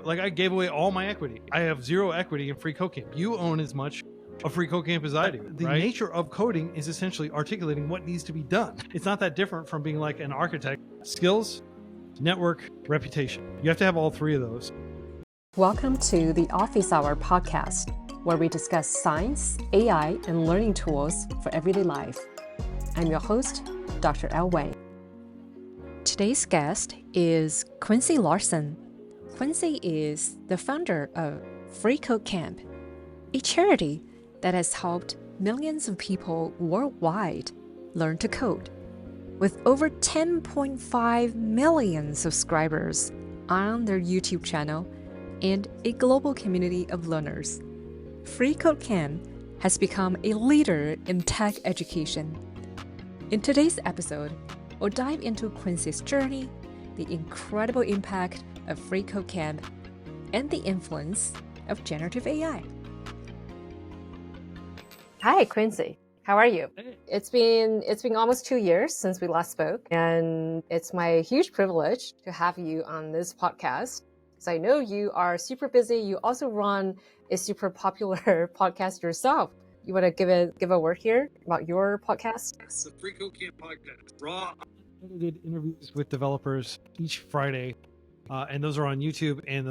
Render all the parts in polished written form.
Like I gave away all my equity. I have zero equity in freeCodeCamp. You own as much of freeCodeCamp as I do. The nature of coding is essentially articulating what needs to be done. It's not that different from being like an architect. Skills, network, reputation. You have to have all three of those. Welcome to the Office Hour podcast, where we discuss science, AI, and learning tools for everyday life. I'm your host, Dr. Elle Wang. Today's guest is Quincy Larson. Quincy is the founder of freeCodeCamp, a charity that has helped millions of people worldwide learn to code. With over 10.5 million subscribers on their YouTube channel and a global community of learners, freeCodeCamp has become a leader in tech education. In today's episode, we'll dive into Quincy's journey, the incredible impact of freeCodeCamp, and the influence of generative AI. Hi, Quincy. How are you? Hey. It's been almost 2 years since we last spoke, and it's my huge privilege to have you on this podcast. Because I know you are super busy. You also run a super popular podcast yourself. You want to give a word here about your podcast? It's the freeCodeCamp podcast. Raw edited interviews with developers each Friday. And those are on YouTube, and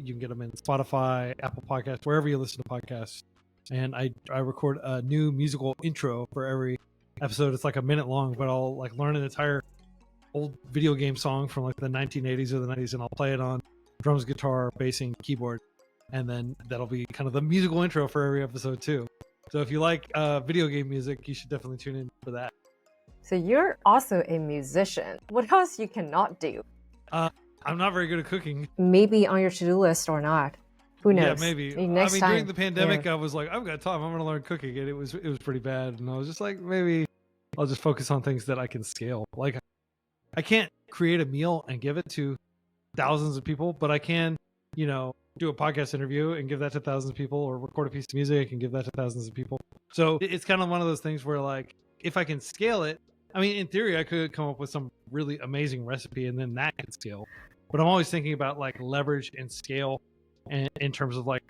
you can get them in Spotify, Apple Podcasts, wherever you listen to podcasts. And I record a new musical intro for every episode. It's like a minute long, but I'll like learn an entire old video game song from like the 1980s or the 90s, and I'll play it on drums, guitar, bassing, keyboard, and then that'll be kind of the musical intro for every episode too. So if you like video game music, you should definitely tune in for that. So you're also a musician. What else you cannot do? I'm not very good at cooking. Maybe on your to-do list or not. Who knows? Yeah, maybe. Next time. During the pandemic, I was like, I've got time. I'm going to learn cooking, and it was pretty bad. And I was just like, maybe I'll just focus on things that I can scale. Like, I can't create a meal and give it to thousands of people, but I can, do a podcast interview and give that to thousands of people, or record a piece of music and give that to thousands of people. So it's kind of one of those things where, like, if I can scale it, I mean, in theory, I could come up with some really amazing recipe, and then that could scale. But I'm always thinking about like leverage and scale, and in terms of like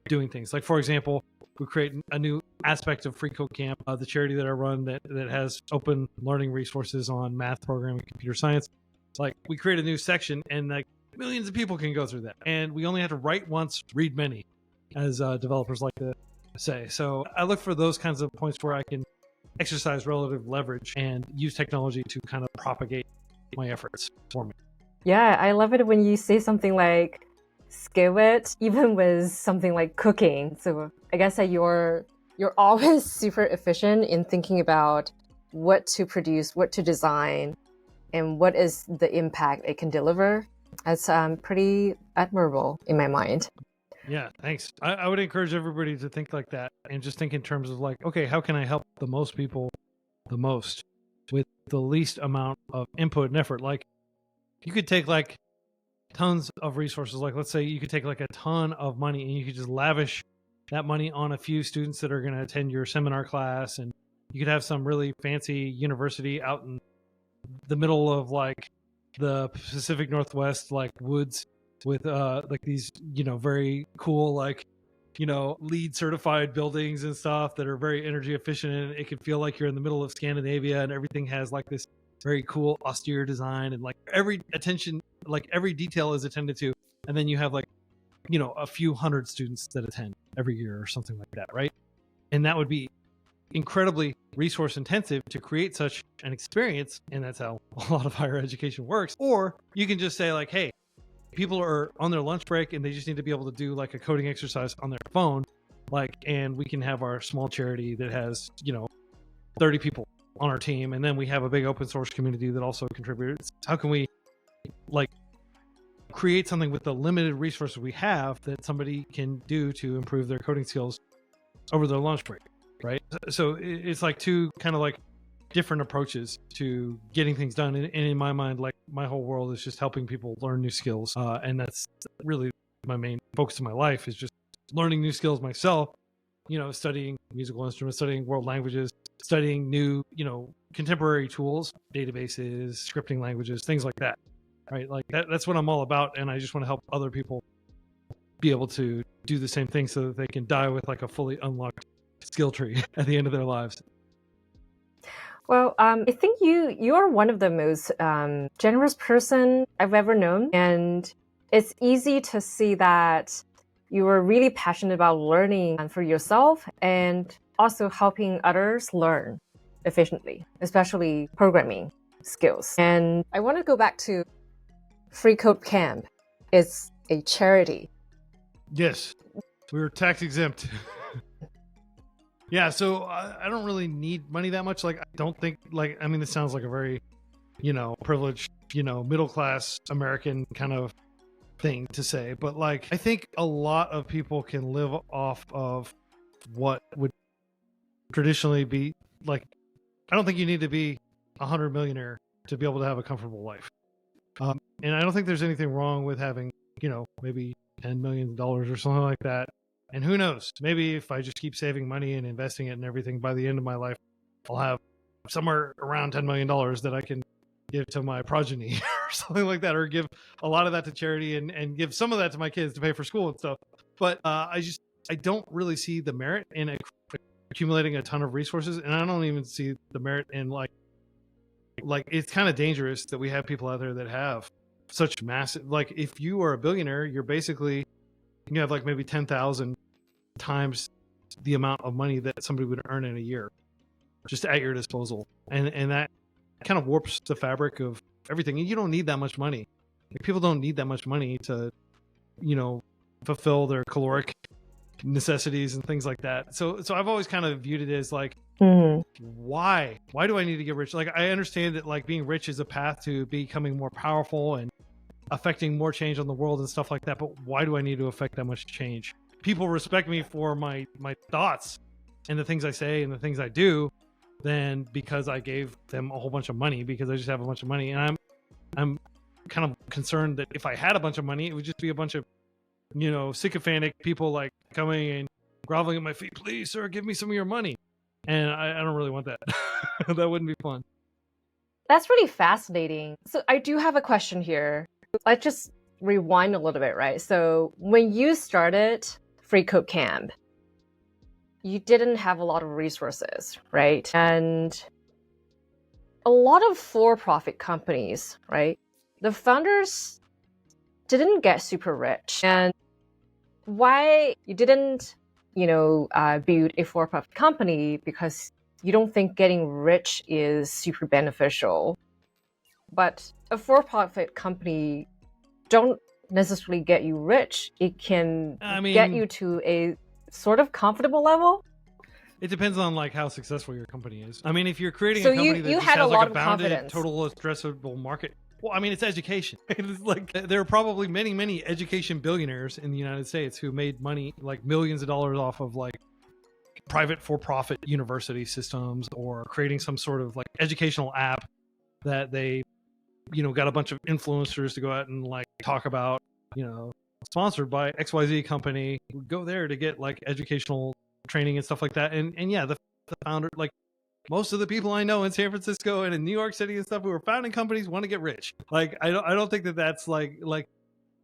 doing things. Like, for example, we create a new aspect of freeCodeCamp, the charity that I run that has open learning resources on math, programming, computer science. Like, we create a new section, and like millions of people can go through that. And we only have to write once, read many, as developers like to say. So I look for those kinds of points where I can exercise relative leverage and use technology to kind of propagate my efforts for me. Yeah, I love it when you say something like scale it, even with something like cooking. So I guess that you're always super efficient in thinking about what to produce, what to design, and what is the impact it can deliver. That's pretty admirable in my mind. Yeah, thanks. I would encourage everybody to think like that, and just think in terms of like, okay, how can I help the most people the most with the least amount of input and effort? Like, you could take like tons of resources. Like, let's say you could take like a ton of money, and you could just lavish that money on a few students that are going to attend your seminar class. And you could have some really fancy university out in the middle of like the Pacific Northwest, like woods, with like these, very cool, like, LEED certified buildings and stuff that are very energy efficient. And it can feel like you're in the middle of Scandinavia, and everything has like this very cool austere design, and like every detail is attended to. And then you have like, a few hundred students that attend every year or something like that, right? And that would be incredibly resource intensive to create such an experience. And that's how a lot of higher education works. Or you can just say like, hey, people are on their lunch break and they just need to be able to do like a coding exercise on their phone, and we can have our small charity that has 30 people on our team, and then we have a big open source community that also contributes. How can we like create something with the limited resources we have that somebody can do to improve their coding skills over their lunch break, right? So it's like two kind of like different approaches to getting things done. And in my mind, like, my whole world is just helping people learn new skills. And that's really my main focus in my life, is just learning new skills myself, studying musical instruments, studying world languages, studying new, contemporary tools, databases, scripting languages, things like that, right? Like that's what I'm all about. And I just want to help other people be able to do the same thing so that they can die with like a fully unlocked skill tree at the end of their lives. Well, I think you are one of the most generous person I've ever known, and it's easy to see that you are really passionate about learning for yourself and also helping others learn efficiently, especially programming skills. And I want to go back to freeCodeCamp. It's a charity. Yes, we were tax exempt. Yeah, so I don't really need money that much. Like, I don't think, like, I mean, this sounds like a very, privileged, middle class American kind of thing to say, but like, I think a lot of people can live off of what would traditionally be like. I don't think you need to be $100 millionaire to be able to have a comfortable life. And I don't think there's anything wrong with having, maybe $10 million or something like that. And who knows, maybe if I just keep saving money and investing it and everything, by the end of my life, I'll have somewhere around $10 million that I can give to my progeny or something like that, or give a lot of that to charity and give some of that to my kids to pay for school and stuff. But I don't really see the merit in accumulating a ton of resources. And I don't even see the merit in like it's kind of dangerous that we have people out there that have such massive, like if you are a billionaire, you're basically, you have like maybe 10,000 times the amount of money that somebody would earn in a year just at your disposal. And that kind of warps the fabric of everything. And you don't need that much money. Like, people don't need that much money to, fulfill their caloric necessities and things like that. So I've always kind of viewed it as like, why do I need to get rich? Like, I understand that like being rich is a path to becoming more powerful and affecting more change on the world and stuff like that, but why do I need to affect that much change? People respect me for my thoughts and the things I say and the things I do than because I gave them a whole bunch of money, because I just have a bunch of money. And I'm kind of concerned that if I had a bunch of money, it would just be a bunch of sycophantic people like coming and groveling at my feet, please sir, give me some of your money. And I don't really want that. That wouldn't be fun. That's really fascinating. So I do have a question here. Let's just rewind a little bit, right? So when you started freeCodeCamp, you didn't have a lot of resources, right? And a lot of for-profit companies, right? The founders didn't get super rich. And why you didn't, build a for-profit company? Because you don't think getting rich is super beneficial. But a for-profit company don't necessarily get you rich. It can get you to a sort of comfortable level. It depends on like how successful your company is. I mean, if you're creating So a company that you just had has a like lot a of bounded, confidence. total addressable market. Well, I mean, it's education. It's like there are probably many, many education billionaires in the United States who made money, like millions of dollars, off of like private for-profit university systems, or creating some sort of like educational app that they, got a bunch of influencers to go out and like talk about, sponsored by XYZ company. Go there to get like educational training and stuff like that. And yeah, the founder, like most of the people I know in San Francisco and in New York City and stuff who are founding companies want to get rich. Like, I don't think that that's like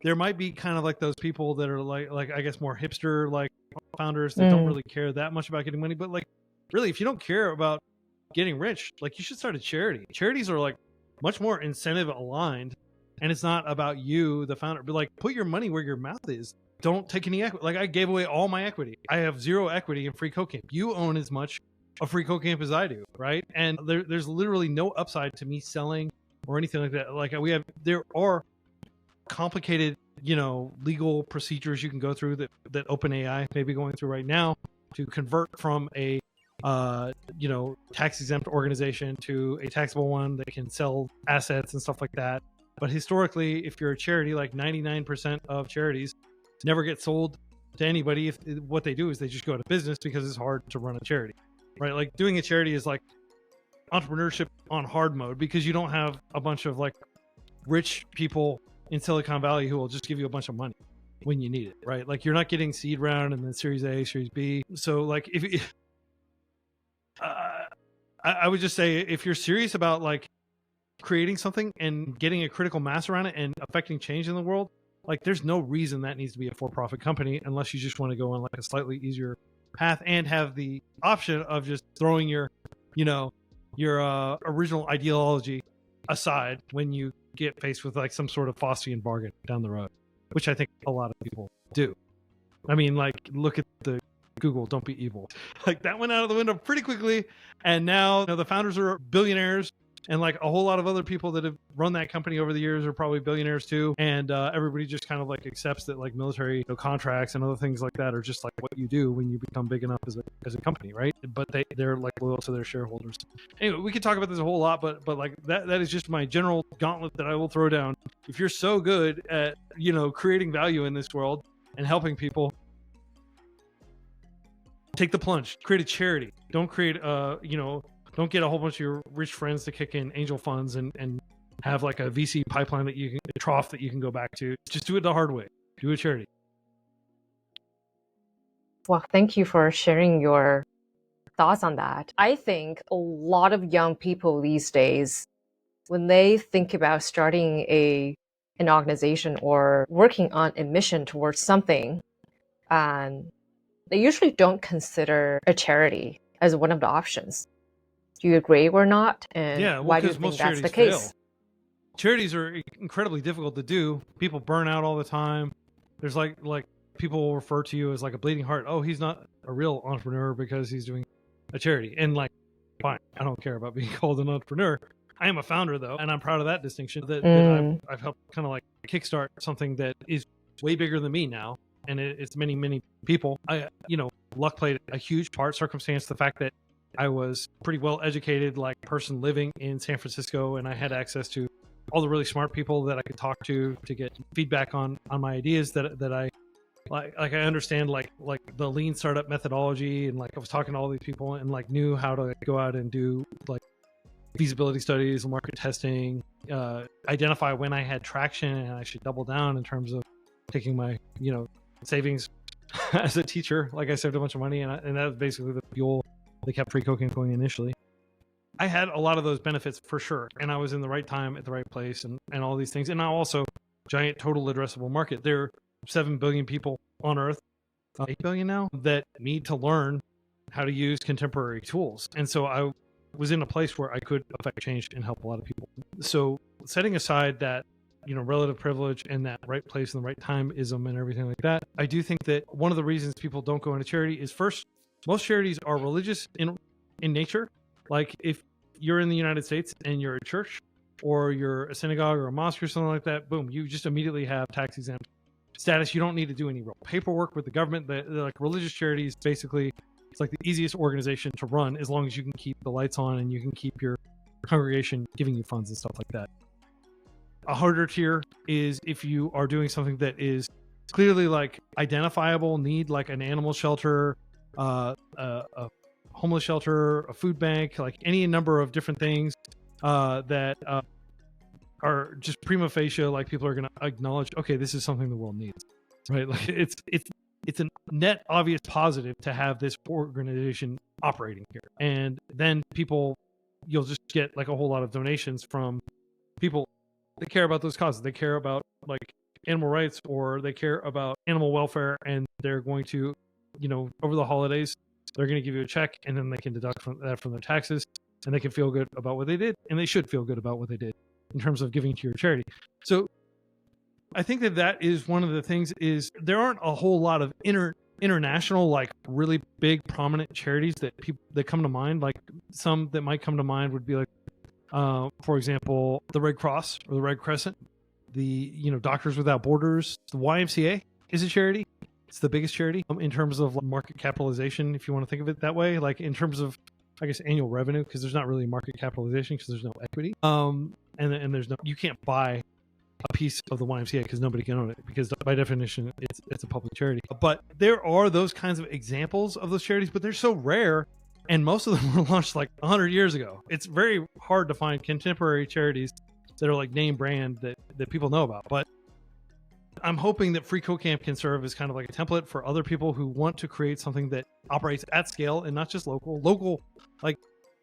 there might be kind of like those people that are like I guess more hipster like founders that don't really care that much about getting money. But like, really, if you don't care about getting rich, like, you should start a charity. Charities are like much more incentive aligned, and it's not about you, the founder, but like, put your money where your mouth is. Don't take any equity. Like, I gave away all my equity. I have zero equity in freeCodeCamp. You own as much of freeCodeCamp as I do, right? And there's literally no upside to me selling or anything like that. Like, there are complicated, legal procedures you can go through that OpenAI may be going through right now to convert from a tax exempt organization to a taxable one that can sell assets and stuff like that. But historically, if you're a charity, like 99% of charities never get sold to anybody. If what they do is they just go out of business because it's hard to run a charity, right? Like, doing a charity is like entrepreneurship on hard mode, because you don't have a bunch of like rich people in Silicon Valley who will just give you a bunch of money when you need it, right? Like, you're not getting seed round and then Series A, Series B. So like, if I would just say, if you're serious about like creating something and getting a critical mass around it and affecting change in the world, like there's no reason that needs to be a for-profit company unless you just want to go on like a slightly easier path and have the option of just throwing your original ideology aside when you get faced with like some sort of Faustian bargain down the road, which I think a lot of people do. I mean, like, look at the Google, don't be evil. Like that went out of the window pretty quickly. And now the founders are billionaires, and like a whole lot of other people that have run that company over the years are probably billionaires too. And everybody just kind of like accepts that like military contracts and other things like that are just like what you do when you become big enough as a company, right? But they're like loyal to their shareholders. Anyway, we could talk about this a whole lot, but like that is just my general gauntlet that I will throw down. If you're so good at creating value in this world and helping people, take the plunge, create a charity. Don't create don't get a whole bunch of your rich friends to kick in angel funds and have like a VC pipeline that you can, a trough that you can go back to. Just do it the hard way. Do a charity. Well, thank you for sharing your thoughts on that. I think a lot of young people these days, when they think about starting an organization or working on a mission towards something, they usually don't consider a charity as one of the options. Do you agree or not? And why do you think that's the case? Fail. Charities are incredibly difficult to do. People burn out all the time. There's like people will refer to you as like a bleeding heart. Oh, he's not a real entrepreneur because he's doing a charity. And like, fine, I don't care about being called an entrepreneur. I am a founder though, and I'm proud of that distinction. That I've helped kind of like kickstart something that is way bigger than me now, and it's many people. Luck played a huge part. Circumstance, the fact that I was pretty well educated, like person living in San Francisco, and I had access to all the really smart people that I could talk to get feedback on my ideas that I like I understand like the lean startup methodology, and like I was talking to all these people and like knew how to go out and do like feasibility studies, market testing, identify when I had traction and I should double down in terms of taking my savings as a teacher. Like I saved a bunch of money, and that was basically the fuel that kept freeCodeCamp going initially. I had a lot of those benefits for sure, and I was in the right time at the right place and all these things. And now also giant total addressable market. There are 7 billion people on Earth, 8 billion now, that need to learn how to use contemporary tools. And so I was in a place where I could affect change and help a lot of people. So setting aside that relative privilege and that right place and the right time-ism and everything like that, I do think that one of the reasons people don't go into charity is, first, most charities are religious in nature. Like if you're in the United States and you're a church or you're a synagogue or a mosque or something like that, boom, you just immediately have tax exempt status. You don't need to do any real paperwork with the government. They're like religious charities, basically, it's like the easiest organization to run as long as you can keep the lights on and you can keep your congregation giving you funds and stuff like that. A harder tier is if you are doing something that is clearly like identifiable need, like an animal shelter, a homeless shelter, a food bank, like any number of different things that are just prima facie, like people are going to acknowledge, okay, this is something the world needs, right? Like it's a net obvious positive to have this organization operating here. And then you'll just get like a whole lot of donations from people that care about those causes. They care about like animal rights, or they care about animal welfare, and they're going to, over the holidays, they're going to give you a check, and then they can deduct from their taxes, and they can feel good about what they did, and they should feel good about what they did in terms of giving to your charity. So I think that is one of the things, is there aren't a whole lot of international, like really big prominent charities that come to mind. Like some that might come to mind would be like, for example, the Red Cross or the Red Crescent, the Doctors Without Borders. The YMCA is a charity. It's the biggest charity in terms of market capitalization, if you want to think of it that way. Like in terms of, I guess, annual revenue, because there's not really market capitalization because there's no equity. And there's you can't buy a piece of the YMCA because nobody can own it, because by definition it's a public charity. But there are those kinds of examples of those charities, but they're so rare, and most of them were launched like 100 years ago. It's very hard to find contemporary charities that are like name brand that people know about. But I'm hoping that freeCodeCamp can serve as kind of like a template for other people who want to create something that operates at scale and not just local. Like,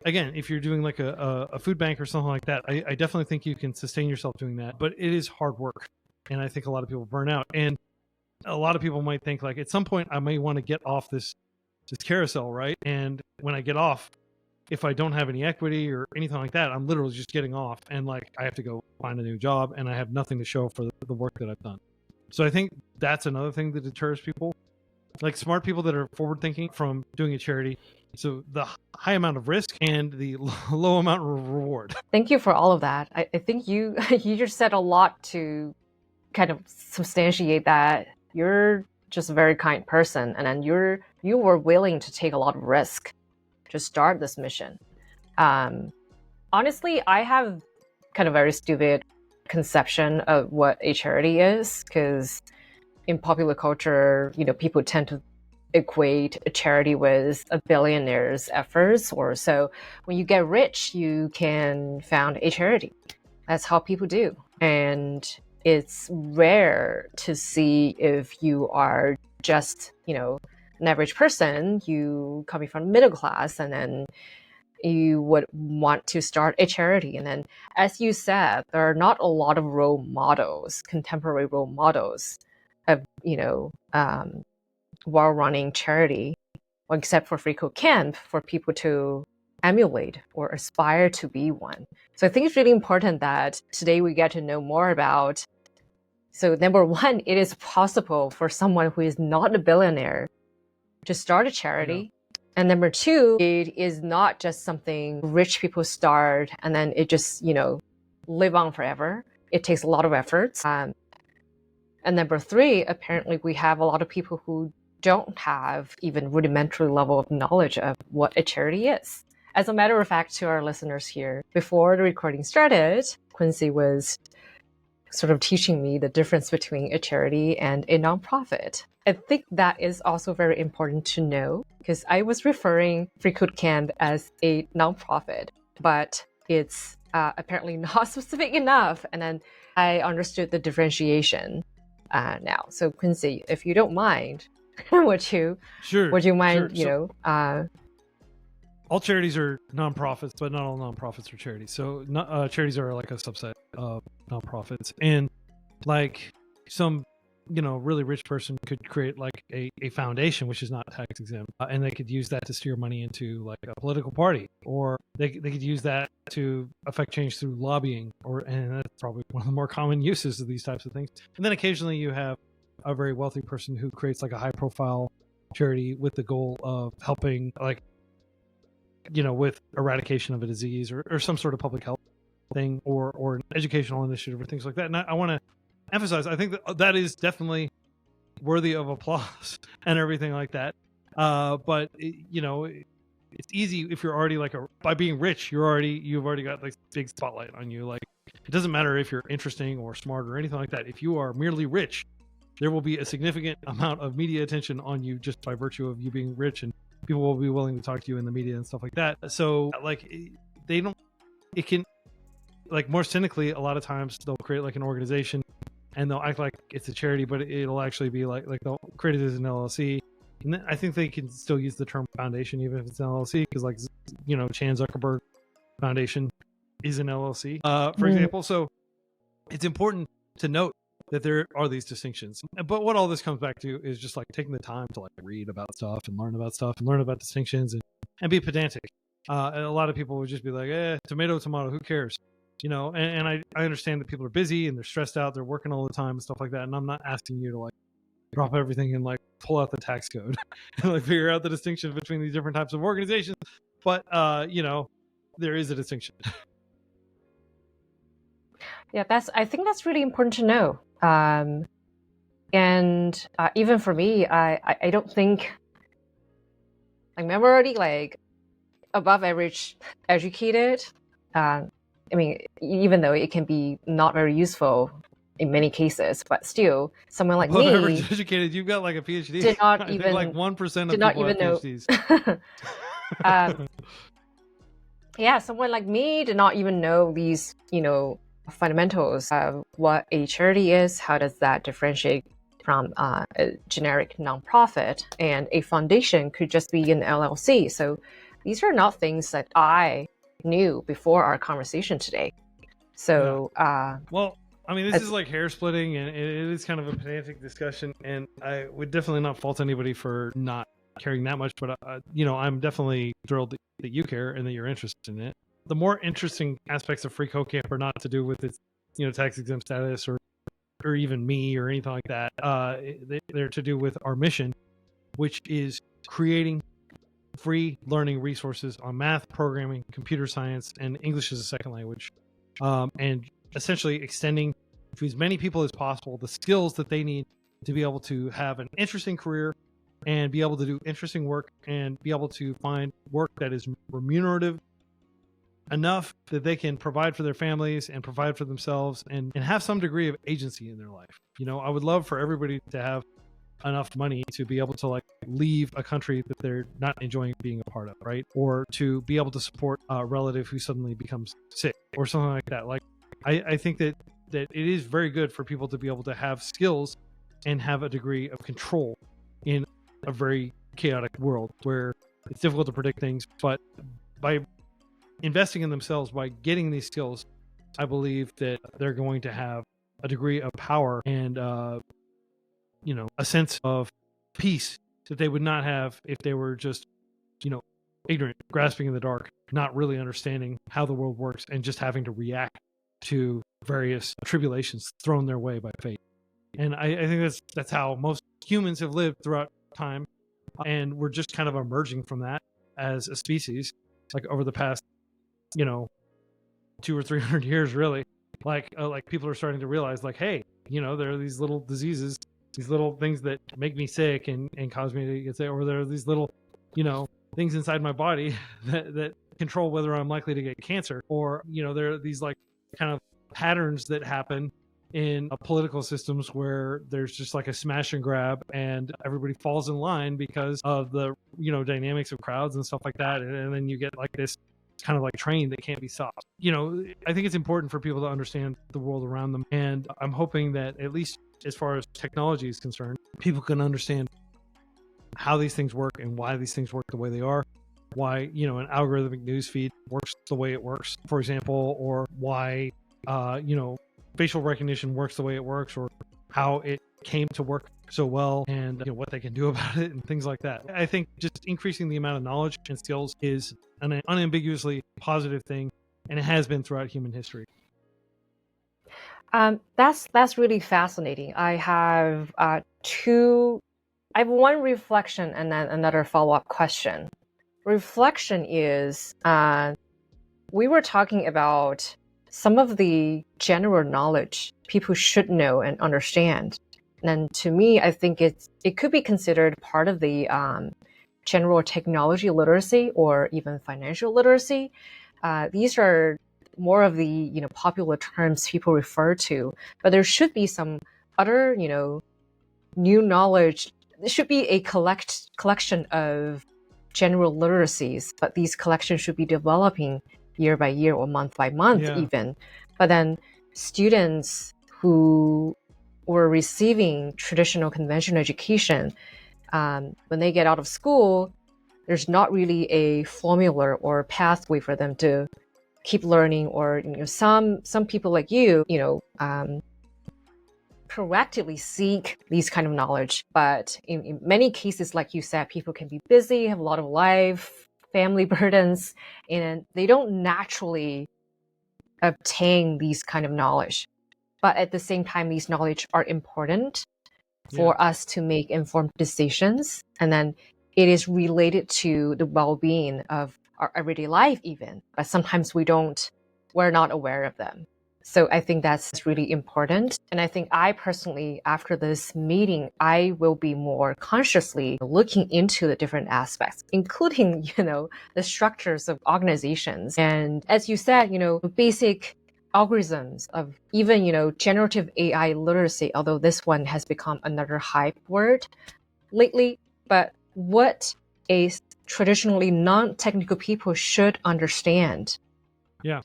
again, if you're doing like a food bank or something like that, I definitely think you can sustain yourself doing that, but it is hard work. And I think a lot of people burn out. And a lot of people might think like at some point I may want to get off this carousel, right? And when I get off, if I don't have any equity or anything like that, I'm literally just getting off, and like I have to go find a new job, and I have nothing to show for the work that I've done. So I think that's another thing that deters people, like smart people that are forward thinking, from doing a charity. So the high amount of risk and the low amount of reward. Thank you for all of that. I think you just said a lot to kind of substantiate that you're just a very kind person, and then you were willing to take a lot of risk to start this mission. Honestly, I have kind of very stupid conception of what a charity is, because in popular culture, people tend to equate a charity with a billionaire's efforts, or so when you get rich, you can found a charity. That's how people do. And it's rare to see if you are just, an average person, you coming from middle class, and then you would want to start a charity. And then, as you said, there are not a lot of role models, contemporary role models of, while running charity, except for freeCodeCamp, for people to emulate or aspire to be one. So I think it's really important that today we get to know more about. So number one, it is possible for someone who is not a billionaire to start a charity. Yeah. And number two, it is not just something rich people start and then it just, live on forever. It takes a lot of efforts. And number three, apparently we have a lot of people who don't have even rudimentary level of knowledge of what a charity is. As a matter of fact, to our listeners here, before the recording started, Quincy was sort of teaching me the difference between a charity and a nonprofit. I think that is also very important to know, because I was referring freeCodeCamp as a nonprofit, but it's apparently not specific enough. And then I understood the differentiation now. So Quincy, if you don't mind, would you mind, sure. All charities are nonprofits, but not all nonprofits are charities. So charities are like a subset of nonprofits. And like some, really rich person could create like a foundation, which is not tax exempt. And they could use that to steer money into like a political party, or they could use that to affect change through lobbying, and that's probably one of the more common uses of these types of things. And then occasionally you have a very wealthy person who creates like a high profile charity with the goal of helping like, with eradication of a disease or some sort of public health thing or an educational initiative or things like that. And I want to emphasize, I think that is definitely worthy of applause and everything like that. But it's easy if you're already by being rich, you've already got like big spotlight on you. Like it doesn't matter if you're interesting or smart or anything like that. If you are merely rich, there will be a significant amount of media attention on you just by virtue of you being rich, and people will be willing to talk to you in the media and stuff like that. So like it can like more cynically, a lot of times they'll create like an organization and they'll act like it's a charity, but it'll actually be like they'll create it as an LLC. And then I think they can still use the term foundation even if it's an LLC, because like, Chan Zuckerberg Foundation is an LLC, for example. So it's important to note that there are these distinctions. But what all this comes back to is just like taking the time to like read about stuff and learn about distinctions and be pedantic. And a lot of people would just be like, tomato, who cares? And I understand that people are busy and they're stressed out, they're working all the time and stuff like that. And I'm not asking you to like drop everything and like pull out the tax code and like figure out the distinction between these different types of organizations. But, there is a distinction. Yeah, I think that's really important to know. And even for me, I don't think, like, I'm already like above average educated. Even though it can be not very useful in many cases, but still, someone like me, average educated, you've got like a PhD. Did not even like 1% of people have PhDs. Yeah, someone like me did not even know these, fundamentals of what a charity is. How does that differentiate from a generic nonprofit? And a foundation could just be an LLC. So these are not things that I knew before our conversation today. So, I mean, this is like hair splitting, and it is kind of a pedantic discussion, and I would definitely not fault anybody for not caring that much, but I'm definitely thrilled that you care and that you're interested in it. The more interesting aspects of freeCodeCamp are not to do with its, tax exempt status or even me or anything like that. They're to do with our mission, which is creating free learning resources on math, programming, computer science, and English as a second language, and essentially extending to as many people as possible the skills that they need to be able to have an interesting career and be able to do interesting work and be able to find work that is remunerative enough that they can provide for their families and provide for themselves and have some degree of agency in their life. I would love for everybody to have enough money to be able to leave a country that they're not enjoying being a part of, right? Or to be able to support a relative who suddenly becomes sick or something like that. I think that it is very good for people to be able to have skills and have a degree of control in a very chaotic world where it's difficult to predict things. But by investing in themselves, by getting these skills, I believe that they're going to have a degree of power and a sense of peace that they would not have if they were just ignorant, grasping in the dark, not really understanding how the world works, and just having to react to various tribulations thrown their way by fate. And I think that's how most humans have lived throughout time, and we're just kind of emerging from that as a species, over the past 200 or 300 years, really. Like people are starting to realize, hey, there are these little diseases, these little things that make me sick and cause me to get sick, or there are these little things inside my body that control whether I'm likely to get cancer, or there are these kind of patterns that happen in political systems where there's just a smash and grab and everybody falls in line because of the dynamics of crowds and stuff like that, and then you get this kind of train that can't be stopped. I think it's important for people to understand the world around them, and I'm hoping that at least as far as technology is concerned, people can understand how these things work and why these things work the way they are, why an algorithmic news feed works the way it works, for example, or why facial recognition works the way it works, or how it came to work so well, and what they can do about it and things like that. I think just increasing the amount of knowledge and skills is an unambiguously positive thing, and it has been throughout human history. That's really fascinating. I have one reflection and then another follow-up question. Reflection is, we were talking about some of the general knowledge people should know and understand. And to me, I think it could be considered part of the general technology literacy or even financial literacy. These are more of the popular terms people refer to, but there should be some other new knowledge. There should be a collection of general literacies, but these collections should be developing year by year or month by month even. But then students who were receiving traditional conventional education, when they get out of school, there's not really a formula or pathway for them to keep learning, or some people like you proactively seek these kind of knowledge. But in many cases, like you said, people can be busy, have a lot of life, family burdens, and they don't naturally obtain these kind of knowledge. But at the same time, these knowledge are important for us to make informed decisions, and then it is related to the well-being of our everyday life even, but sometimes we're not aware of them. So I think that's really important. And I think I personally, after this meeting, I will be more consciously looking into the different aspects, including, the structures of organizations. And as you said, basic algorithms of even, generative AI literacy, although this one has become another hype word lately, but what a traditionally non-technical people should understand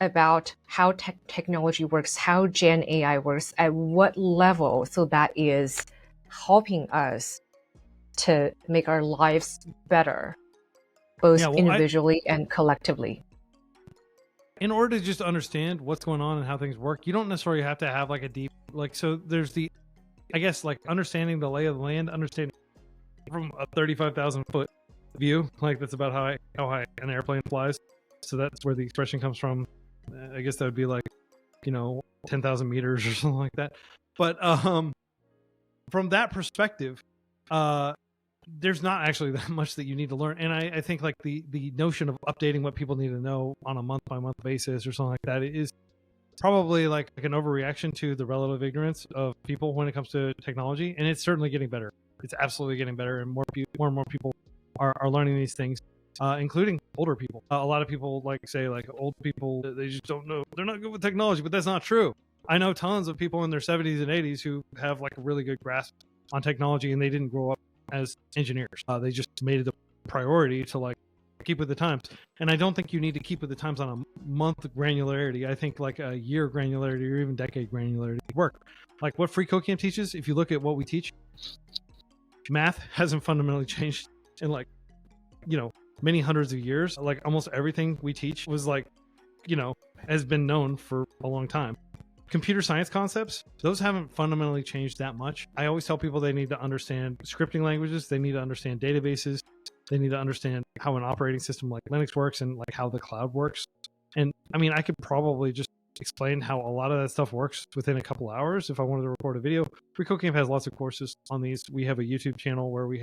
about how technology works, how Gen AI works, at what level, so that is helping us to make our lives better, both individually and collectively. in order to just understand what's going on and how things work, you don't necessarily have to have like a deep, like, so there's the, I guess, like understanding the lay of the land, understanding from a 35,000 foot view, like that's about how high an airplane flies. So that's where the expression comes from. I guess that would be like, 10,000 meters or something like that. But from that perspective, there's not actually that much that you need to learn. And I think like the notion of updating what people need to know on a month by month basis or something like that is probably like an overreaction to the relative ignorance of people when it comes to technology. And it's certainly getting better. It's absolutely getting better, and more and more people are learning these things, including older people. A lot of people say old people, they just don't know. They're not good with technology, but that's not true. I know tons of people in their 70s and 80s who have like a really good grasp on technology, and they didn't grow up as engineers. They just made it a priority to keep with the times. And I don't think you need to keep with the times on a month granularity. I think like a year granularity or even decade granularity would work. Like what freeCodeCamp teaches, if you look at what we teach, math hasn't fundamentally changed in many hundreds of years. Like almost everything we teach was has been known for a long time. Computer science concepts, those haven't fundamentally changed that much. I always tell people they need to understand scripting languages, they need to understand databases, they need to understand how an operating system like Linux works and how the cloud works. And I mean, I could probably just explain how a lot of that stuff works within a couple hours if I wanted to record a video. freeCodeCamp has lots of courses on these. We have a YouTube channel where we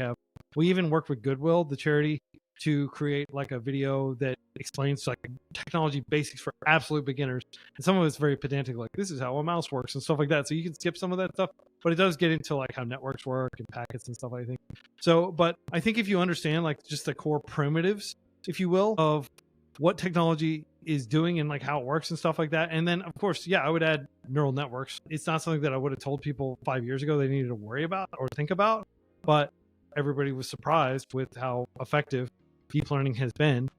even work with Goodwill, the charity, to create like a video that explains technology basics for absolute beginners. And some of it's very pedantic, like this is how a mouse works and stuff like that. So you can skip some of that stuff, but it does get into how networks work and packets and stuff, I think. So, but I think if you understand just the core primitives, if you will, of what technology is doing and how it works and stuff like that. And then of course, I would add neural networks. It's not something that I would have told people 5 years ago they needed to worry about or think about, but everybody was surprised with how effective deep learning has been.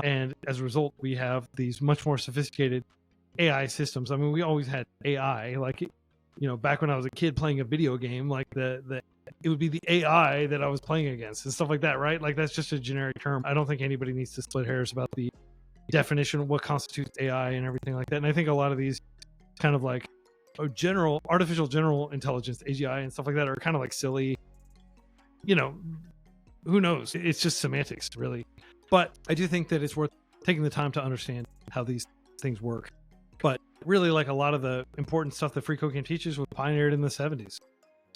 And as a result, we have these much more sophisticated AI systems. I mean, we always had AI, back when I was a kid playing a video game, it would be the AI that I was playing against and stuff like that, right? That's just a generic term. I don't think anybody needs to split hairs about the definition of what constitutes AI and everything like that. And I think a lot of these kind of artificial general intelligence, AGI and stuff like that are kind of silly, who knows? It's just semantics, really. But I do think that it's worth taking the time to understand how these things work. But really, a lot of the important stuff that freeCodeCamp teaches was pioneered in the 70s,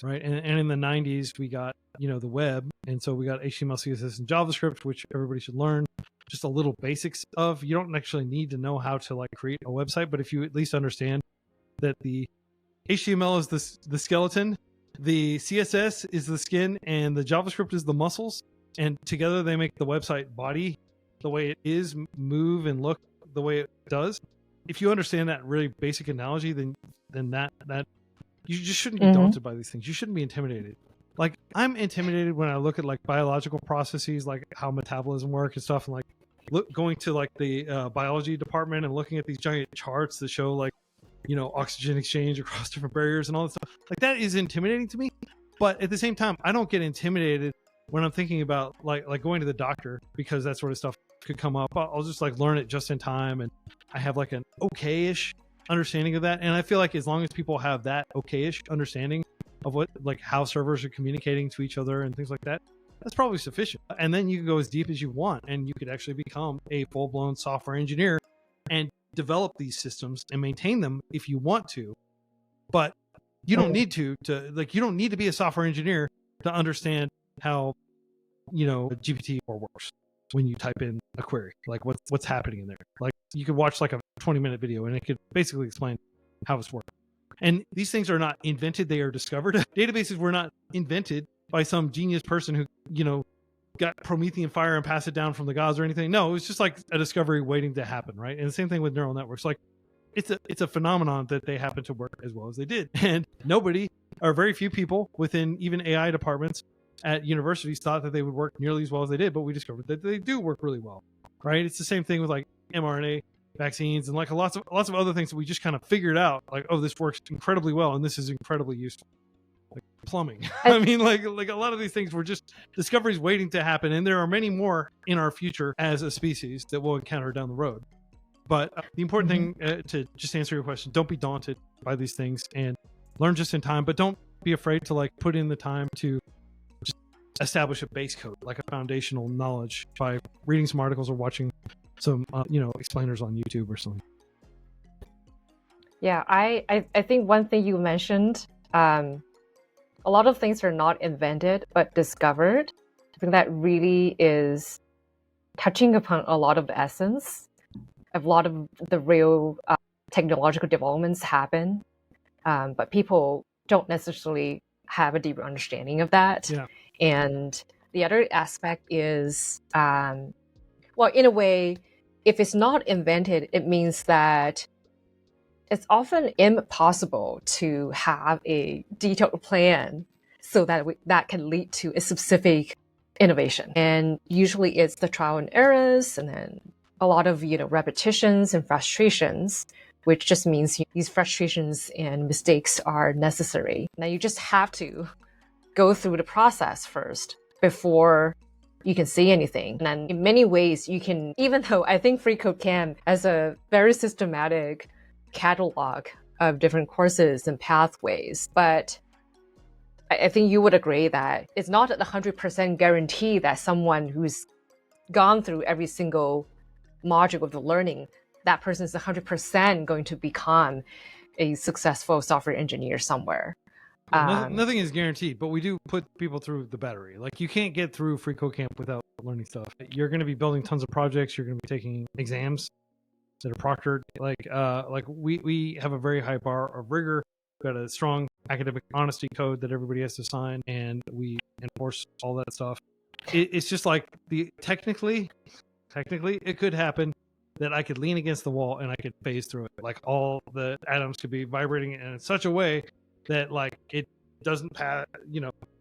right? And in the 90s, we got, the web. And so we got HTML, CSS, and JavaScript, which everybody should learn just a little basics of. You don't actually need to know how to create a website, but if you at least understand that the HTML is the skeleton, the CSS is the skin, and the JavaScript is the muscles. And together they make the website body the way it is, move and look the way it does. If you understand that really basic analogy, then that you just shouldn't be daunted by these things. You shouldn't be intimidated. I'm intimidated when I look at biological processes, how metabolism works and stuff, and going to the biology department and looking at these giant charts that show oxygen exchange across different barriers and all that stuff. That is intimidating to me. But at the same time, I don't get intimidated when I'm thinking about going to the doctor, because that sort of stuff could come up. I'll just learn it just in time, and I have an okay-ish understanding of that. And I feel as long as people have that okay-ish understanding of what how servers are communicating to each other and things like that, that's probably sufficient. And then you can go as deep as you want, and you could actually become a full-blown software engineer and develop these systems and maintain them if you want to. But you don't need to you don't need to be a software engineer to understand how GPT-4 works when you type in a query, what's happening in there. You could watch a 20-minute video and it could basically explain how it's working. And these things are not invented, they are discovered. Databases were not invented by some genius person who got Promethean fire and passed it down from the gods or anything. No, it was just a discovery waiting to happen, right? And the same thing with neural networks. It's a phenomenon that they happen to work as well as they did. And very few people within even AI departments at universities thought that they would work nearly as well as they did, but we discovered that they do work really well, right? It's the same thing with mRNA vaccines and lots of other things that we just kind of figured out, oh, this works incredibly well and this is incredibly useful. Plumbing. I mean, a lot of these things were just discoveries waiting to happen, and there are many more in our future as a species that we'll encounter down the road. But the important thing to just answer your question, don't be daunted by these things and learn just in time, but don't be afraid to like put in the time to just establish a base code, like a foundational knowledge by reading some articles or watching some, explainers on YouTube or something. Yeah, I think one thing you mentioned, a lot of things are not invented, but discovered. I think that really is touching upon a lot of the essence of a lot of the real technological developments happen. But people don't necessarily have a deeper understanding of that. Yeah. And the other aspect is, well, in a way, if it's not invented, it means that it's often impossible to have a detailed plan so that that can lead to a specific innovation. And usually it's the trial and errors and then a lot of, repetitions and frustrations, which just means these frustrations and mistakes are necessary. Now you just have to go through the process first before you can see anything. And in many ways you can, even though I think freeCodeCamp has a very systematic catalog of different courses and pathways, but I think you would agree that it's not a 100% guarantee that someone who's gone through every single module of the learning, that person is 100% going to become a successful software engineer somewhere. Nothing is guaranteed, but we do put people through the battery. Like you can't get through freeCodeCamp without learning stuff. You're going to be building tons of projects. You're going to be taking exams that are proctored. Like we have a very high bar of rigor. We've got a strong academic honesty code that everybody has to sign, and we enforce all that stuff. It's just like technically, it could happen that I could lean against the wall and I could phase through it. Like all the atoms could be vibrating in such a way that like it doesn't pass,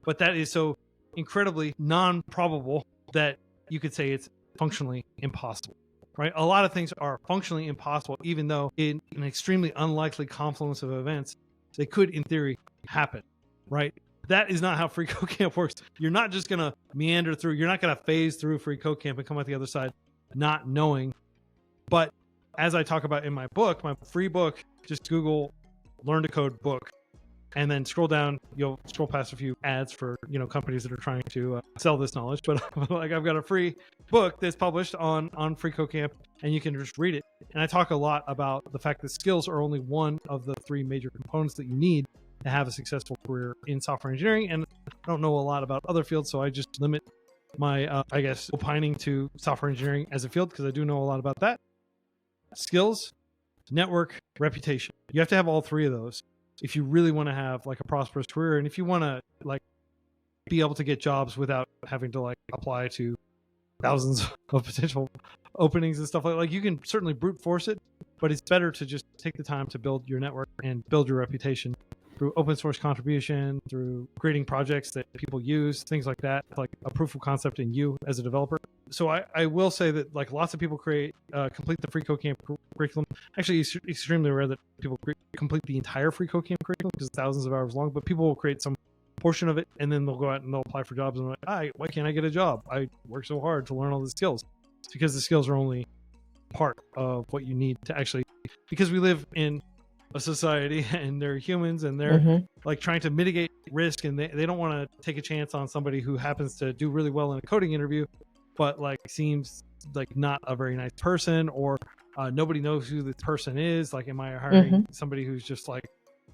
but that is so incredibly non-probable that you could say it's functionally impossible, right? A lot of things are functionally impossible, even though in an extremely unlikely confluence of events, they could in theory happen, right? That is not how freeCodeCamp works. You're not just going to meander through, you're not going to phase through freeCodeCamp and come out the other side not knowing. But as I talk about in my book, my free book, just Google Learn to Code book, and then scroll down. You'll scroll past a few ads for companies that are trying to sell this knowledge. But like I've got a free book that's published on freeCodeCamp, and you can just read it. And I talk a lot about the fact that skills are only one of the three major components that you need to have a successful career in software engineering. And I don't know a lot about other fields, so I just limit my opining to software engineering as a field because I do know a lot about that. Skills, network, reputation. You have to have all three of those if you really want to have like a prosperous career, and if you want to like be able to get jobs without having to like apply to thousands of potential openings and stuff like you can certainly brute force it, but it's better to just take the time to build your network and build your reputation through open source contribution, through creating projects that people use, things like that, like a proof of concept in you as a developer. So I will say that like lots of people complete the freeCodeCamp curriculum. Actually, it's extremely rare that people complete the entire freeCodeCamp curriculum because it's thousands of hours long, but people will create some portion of it and then they'll go out and they'll apply for jobs and they're like, why can't I get a job? I work so hard to learn all the skills. It's because the skills are only part of what you need to actually, because we live in a society and they're humans and they're like trying to mitigate risk, and they don't want to take a chance on somebody who happens to do really well in a coding interview but like seems like not a very nice person, or nobody knows who this person is. Like, am I hiring somebody who's just like,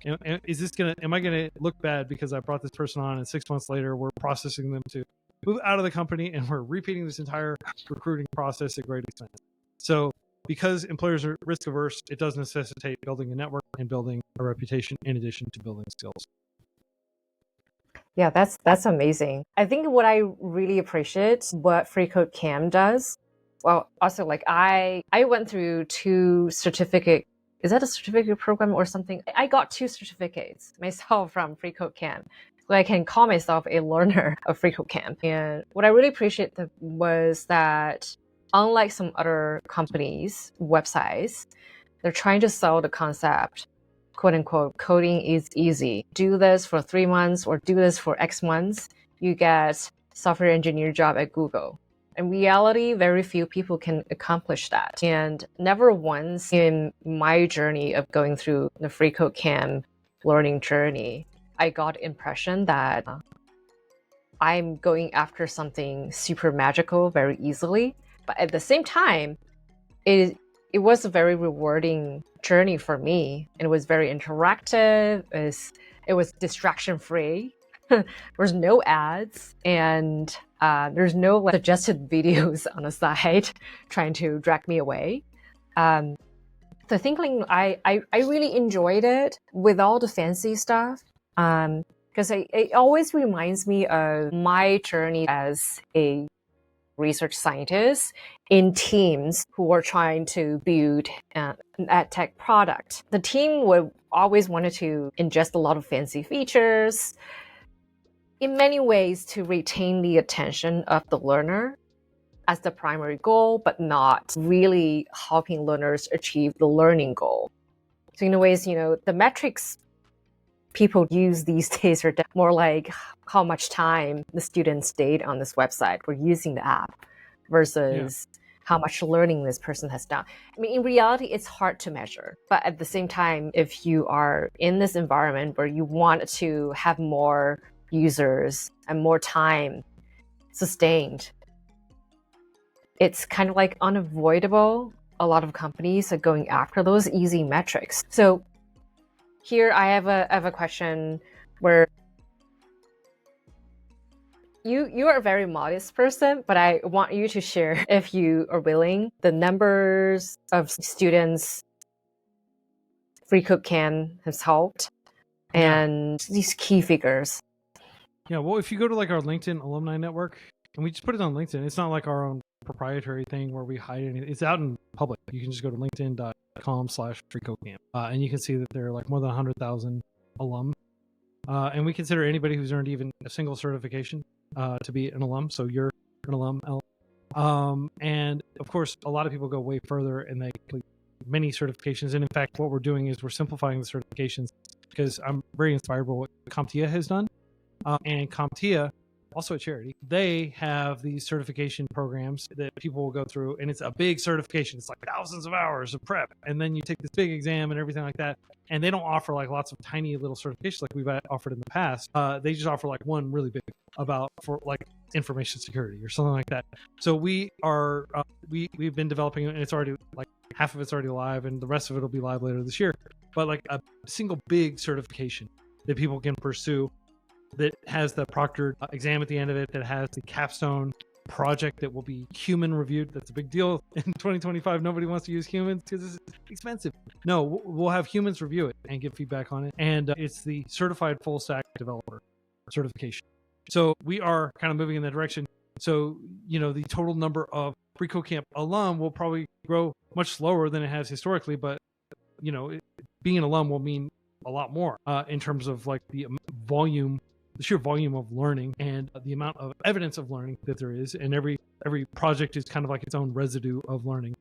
am I gonna look bad because I brought this person on and 6 months later we're processing them to move out of the company and we're repeating this entire recruiting process at great expense. So because employers are risk averse, it does necessitate building a network and building a reputation in addition to building skills. Yeah, that's amazing. I think what I really appreciate what freeCodeCamp does. Well, also like I went through 2 certificate. Is that a certificate program or something? I got 2 certificates myself from freeCodeCamp. So I can call myself a learner of freeCodeCamp. And what I really appreciate was that unlike some other companies, websites, they're trying to sell the concept, quote unquote, coding is easy. Do this for 3 months or do this for X months, you get software engineer job at Google. In reality, very few people can accomplish that. And never once in my journey of going through the freeCodeCamp learning journey, I got the impression that I'm going after something super magical very easily. But at the same time, it was a very rewarding journey for me. It was very interactive. It was distraction free. There was no ads, and there's no like suggested videos on the side trying to drag me away. So I think like, I really enjoyed it with all the fancy stuff. Because it always reminds me of my journey as a research scientist in teams who are trying to build an ed tech product. The team would always wanted to ingest a lot of fancy features in many ways to retain the attention of the learner as the primary goal, but not really helping learners achieve the learning goal. So in a ways, the metrics people use these days are more like how much time the students stayed on this website or using the app versus how much learning this person has done. I mean, in reality, it's hard to measure. But at the same time, if you are in this environment where you want to have more users and more time sustained, it's kind of like unavoidable. A lot of companies are going after those easy metrics. So here I have a question where you are a very modest person, but I want you to share, if you are willing, the numbers of students freeCodeCamp has helped and these key figures. Yeah, well, if you go to like our LinkedIn alumni network, and we just put it on LinkedIn, it's not like our own proprietary thing where we hide anything. It's out in public. You can just go to linkedin.com/freeCodeCamp, and you can see that there are like more than 100,000 alum. And we consider anybody who's earned even a single certification to be an alum. So you're an alum, Elle. And of course, a lot of people go way further and they complete many certifications. And in fact, what we're doing is we're simplifying the certifications because I'm very inspired by what CompTIA has done. And CompTIA, also a charity, they have these certification programs that people will go through, and it's a big certification. It's like thousands of hours of prep, and then you take this big exam and everything like that. And they don't offer like lots of tiny little certifications like we've offered in the past. They just offer like one really big for like information security or something like that. So we are we've been developing it, and it's already like half of it's already live, and the rest of it will be live later this year. But like a single big certification that people can pursue, that has the proctored exam at the end of it, that has the capstone project that will be human reviewed. That's a big deal in 2025. Nobody wants to use humans because it's expensive. No, we'll have humans review it and give feedback on it. And it's the certified full stack developer certification. So we are kind of moving in that direction. So, the total number of freeCodeCamp alum will probably grow much slower than it has historically, but being an alum will mean a lot more in terms of like the sheer volume of learning and the amount of evidence of learning that there is. And every project is kind of like its own residue of learning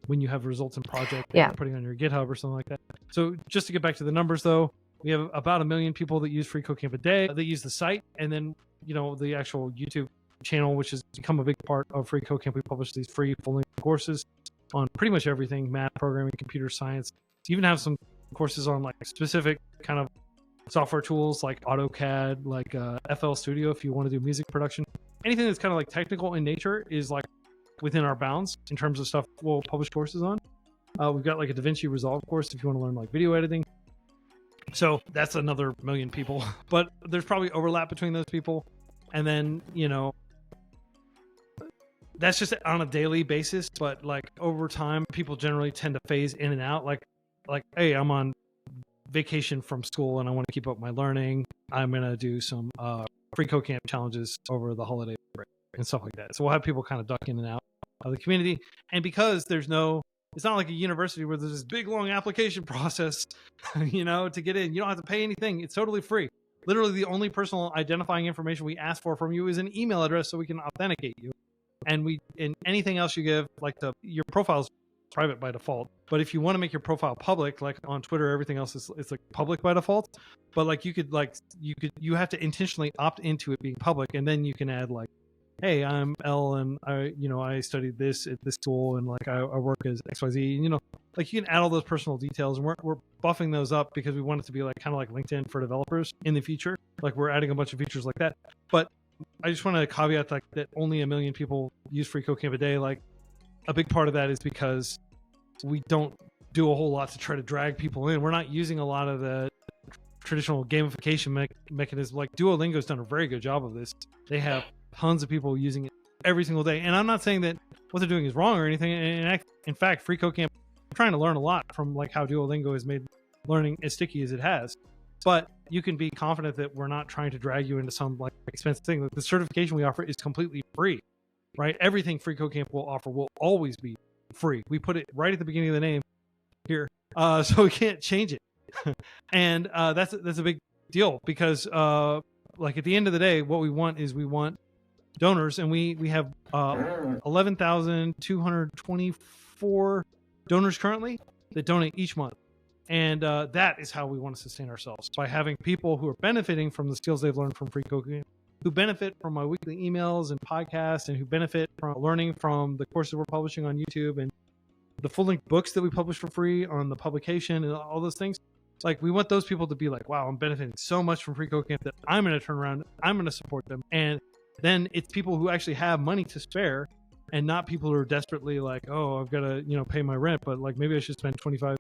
when you have results in project that you're putting on your GitHub or something like that. So just to get back to the numbers though, we have about 1 million people that use freeCodeCamp a day. They use the site, and then the actual YouTube channel, which has become a big part of freeCodeCamp. We publish these free full-length courses on pretty much everything: math, programming, computer science. You even have some courses on like specific kind of software tools like AutoCAD, like FL Studio if you want to do music production. Anything that's kind of like technical in nature is like within our bounds in terms of stuff we'll publish courses on. We've got like a DaVinci Resolve course if you want to learn like video editing. So that's another 1 million people, but there's probably overlap between those people. And then, that's just on a daily basis. But like over time, people generally tend to phase in and out. Like, hey, I'm on vacation from school and I want to keep up my learning. I'm going to do some freeCodeCamp challenges over the holiday break and stuff like that. So we'll have people kind of duck in and out of the community. And because it's not like a university where there's this big long application process, to get in. You don't have to pay anything. It's totally free. Literally the only personal identifying information we ask for from you is an email address so we can authenticate you. And anything else you give, like your profile's private by default. But if you want to make your profile public, like on Twitter, everything else it's like public by default. But like you have to intentionally opt into it being public, and then you can add like hey, I'm Elle, and I studied this at this school, and like I work as XYZ, and like you can add all those personal details, and we're buffing those up because we want it to be like kind of like LinkedIn for developers in the future. Like we're adding a bunch of features like that. But I just want to caveat like that only 1 million people use freeCodeCamp a day. Like a big part of that is because we don't do a whole lot to try to drag people in. We're not using a lot of the traditional gamification mechanism. Like Duolingo's done a very good job of this. They have tons of people using it every single day. And I'm not saying that what they're doing is wrong or anything. And in fact, freeCodeCamp, I'm trying to learn a lot from like how Duolingo has made learning as sticky as it has. But you can be confident that we're not trying to drag you into some like expensive thing. Like the certification we offer is completely free, right? Everything freeCodeCamp will offer will always be free. We put it right at the beginning of the name here, so we can't change it. And that's a big deal because like at the end of the day, what we want is donors, and we have 11,224 donors currently that donate each month. And that is how we want to sustain ourselves, by having people who are benefiting from the skills they've learned from freeCodeCamp, who benefit from my weekly emails and podcasts, and who benefit from learning from the courses we're publishing on YouTube and the full-length books that we publish for free on the publication and all those things. Like we want those people to be like, wow, I'm benefiting so much from freeCodeCamp that I'm going to turn around, I'm going to support them. And then it's people who actually have money to spare, and not people who are desperately like, oh, I've got to, pay my rent, but like maybe I should spend $25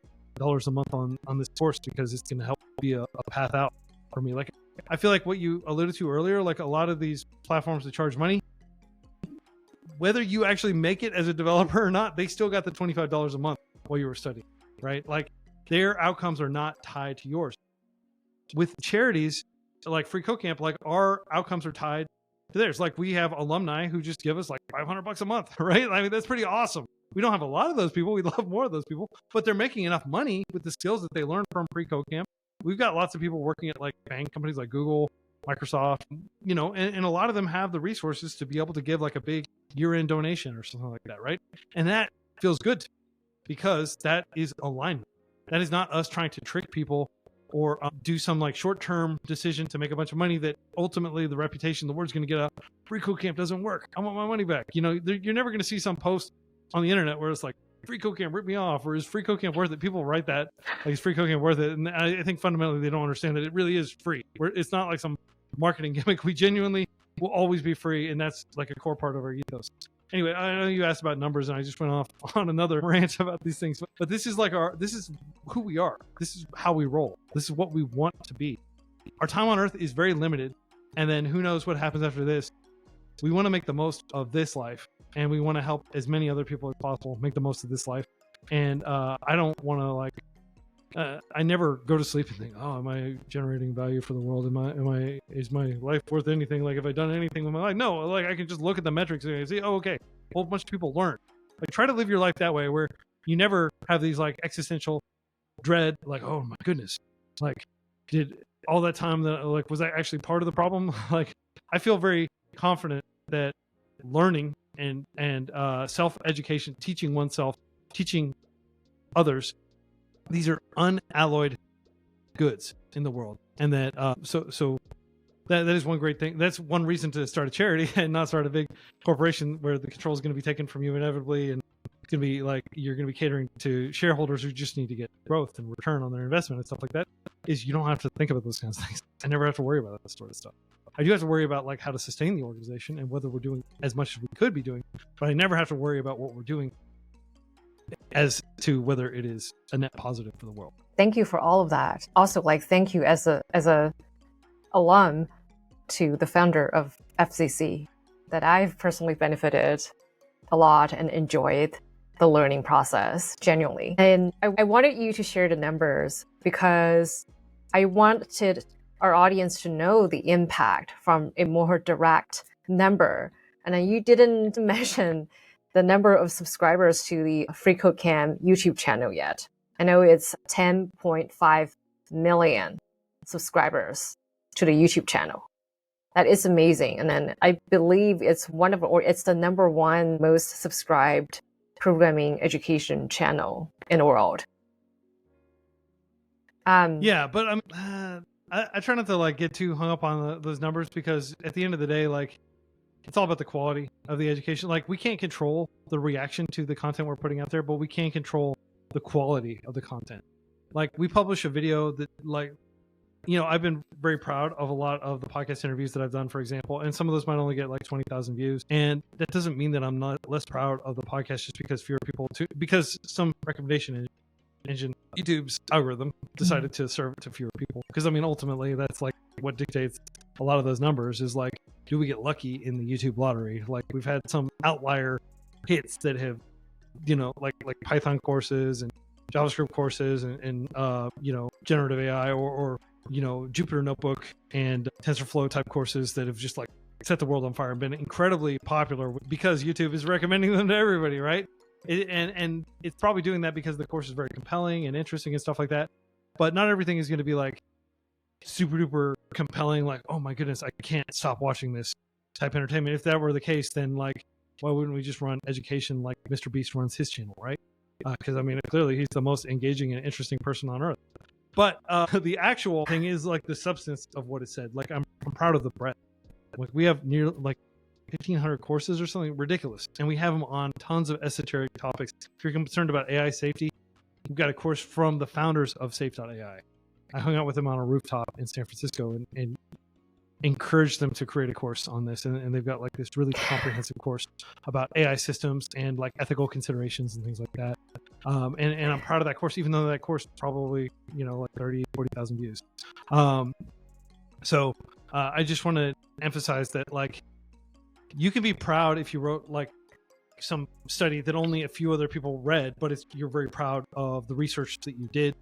a month on this course because it's going to help be a path out for me. Like I feel like what you alluded to earlier, like a lot of these platforms that charge money, whether you actually make it as a developer or not, they still got the $25 a month while you were studying, right? Like their outcomes are not tied to yours. With charities like freeCodeCamp, like our outcomes are tied to theirs. Like we have alumni who just give us like $500 a month, right? I mean, that's pretty awesome. We don't have a lot of those people. We'd love more of those people, but they're making enough money with the skills that they learned from freeCodeCamp. We've got lots of people working at like bank companies like Google, Microsoft, and a lot of them have the resources to be able to give like a big year-end donation or something like that, right? And that feels good because that is alignment. That is not us trying to trick people or do some like short-term decision to make a bunch of money that ultimately the reputation, the word's going to get out. freeCodeCamp doesn't work. I want my money back. You're never going to see some post on the internet where it's like, freeCodeCamp rip me off, or is freeCodeCamp worth it? People write that, like, is freeCodeCamp worth it? And I think fundamentally they don't understand that it really is free. It's not like some marketing gimmick. We genuinely will always be free, and that's like a core part of our ethos. Anyway, I know you asked about numbers, and I just went off on another rant about these things. But this is like this is who we are. This is how we roll. This is what we want to be. Our time on Earth is very limited, and then who knows what happens after this. We want to make the most of this life, and we want to help as many other people as possible make the most of this life. And I don't want to like. I never go to sleep and think, oh, am I generating value for the world? Is my life worth anything? Like, have I done anything with my life? No, like I can just look at the metrics and I see, oh, okay, a whole bunch of people learn. Like, try to live your life that way, where you never have these like existential dread, like, oh my goodness, like, did all that time that like was I actually part of the problem? Like, I feel very confident that learning and self-education, teaching oneself, teaching others, these are unalloyed goods in the world, and that so that is one great thing. That's one reason to start a charity and not start a big corporation where the control is going to be taken from you inevitably, and it's going to be like you're going to be catering to shareholders who just need to get growth and return on their investment and stuff like that. Is you don't have to think about those kinds of things. I never have to worry about that sort of stuff. I do have to worry about like how to sustain the organization and whether we're doing as much as we could be doing, but I never have to worry about what we're doing as to whether it is a net positive for the world. Thank you for all of that. Also, like, thank you as a alum to the founder of FCC, that I've personally benefited a lot and enjoyed the learning process genuinely. And I wanted you to share the numbers because I wanted our audience to know the impact from a more direct number. And then you didn't mention the number of subscribers to the freeCodeCamp YouTube channel yet. I know it's 10.5 million subscribers to the YouTube channel. That is amazing. And then I believe it's it's the number one most subscribed programming education channel in the world. Yeah, but I try not to like get too hung up on those numbers, because at the end of the day, like it's all about the quality of the education. Like, we can't control the reaction to the content we're putting out there, but we can control the quality of the content. Like, we publish a video that, like, you know, I've been very proud of a lot of the podcast interviews that I've done, for example, and some of those might only get like 20,000 views. And that doesn't mean that I'm not less proud of the podcast just because fewer people because some recommendation engine, YouTube's algorithm, decided to serve it to fewer people. Because I mean, ultimately, that's like what dictates a lot of those numbers is like, do we get lucky in the YouTube lottery? Like, we've had some outlier hits that have, you know, like Python courses and JavaScript courses and you know, generative AI or you know, Jupyter Notebook and TensorFlow type courses that have just like set the world on fire and been incredibly popular because YouTube is recommending them to everybody, right? And it's probably doing that because the course is very compelling and interesting and stuff like that. But not everything is going to be like super duper compelling, like, oh my goodness, I can't stop watching this type entertainment. If that were the case, then like, why wouldn't we just run education like Mr. Beast runs his channel, right? Because I mean, clearly he's the most engaging and interesting person on earth. But the actual thing is like the substance of what it said. Like, I'm proud of the breadth. Like, we have near like 1,500 courses or something ridiculous, and we have them on tons of esoteric topics. If you're concerned about AI safety, we've got a course from the founders of Safe.ai. I hung out with them on a rooftop in San Francisco and encouraged them to create a course on this, and they've got like this really comprehensive course about AI systems and like ethical considerations and things like that. And I'm proud of that course, even though that course probably, you know, like 40,000 views. So I just want to emphasize that, like, you can be proud if you wrote like some study that only a few other people read, but you're very proud of the research that you did,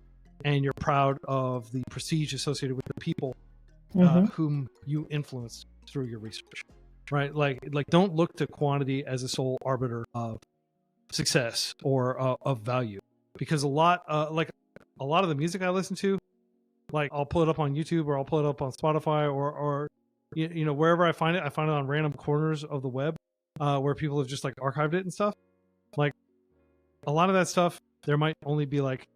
and you're proud of the prestige associated with the people whom you influenced through your research, right? Like don't look to quantity as a sole arbiter of success or of value, because a lot of the music I listen to, like, I'll pull it up on YouTube or I'll pull it up on Spotify or you know, wherever I find it on random corners of the web where people have just like archived it and stuff. Like, a lot of that stuff, there might only be like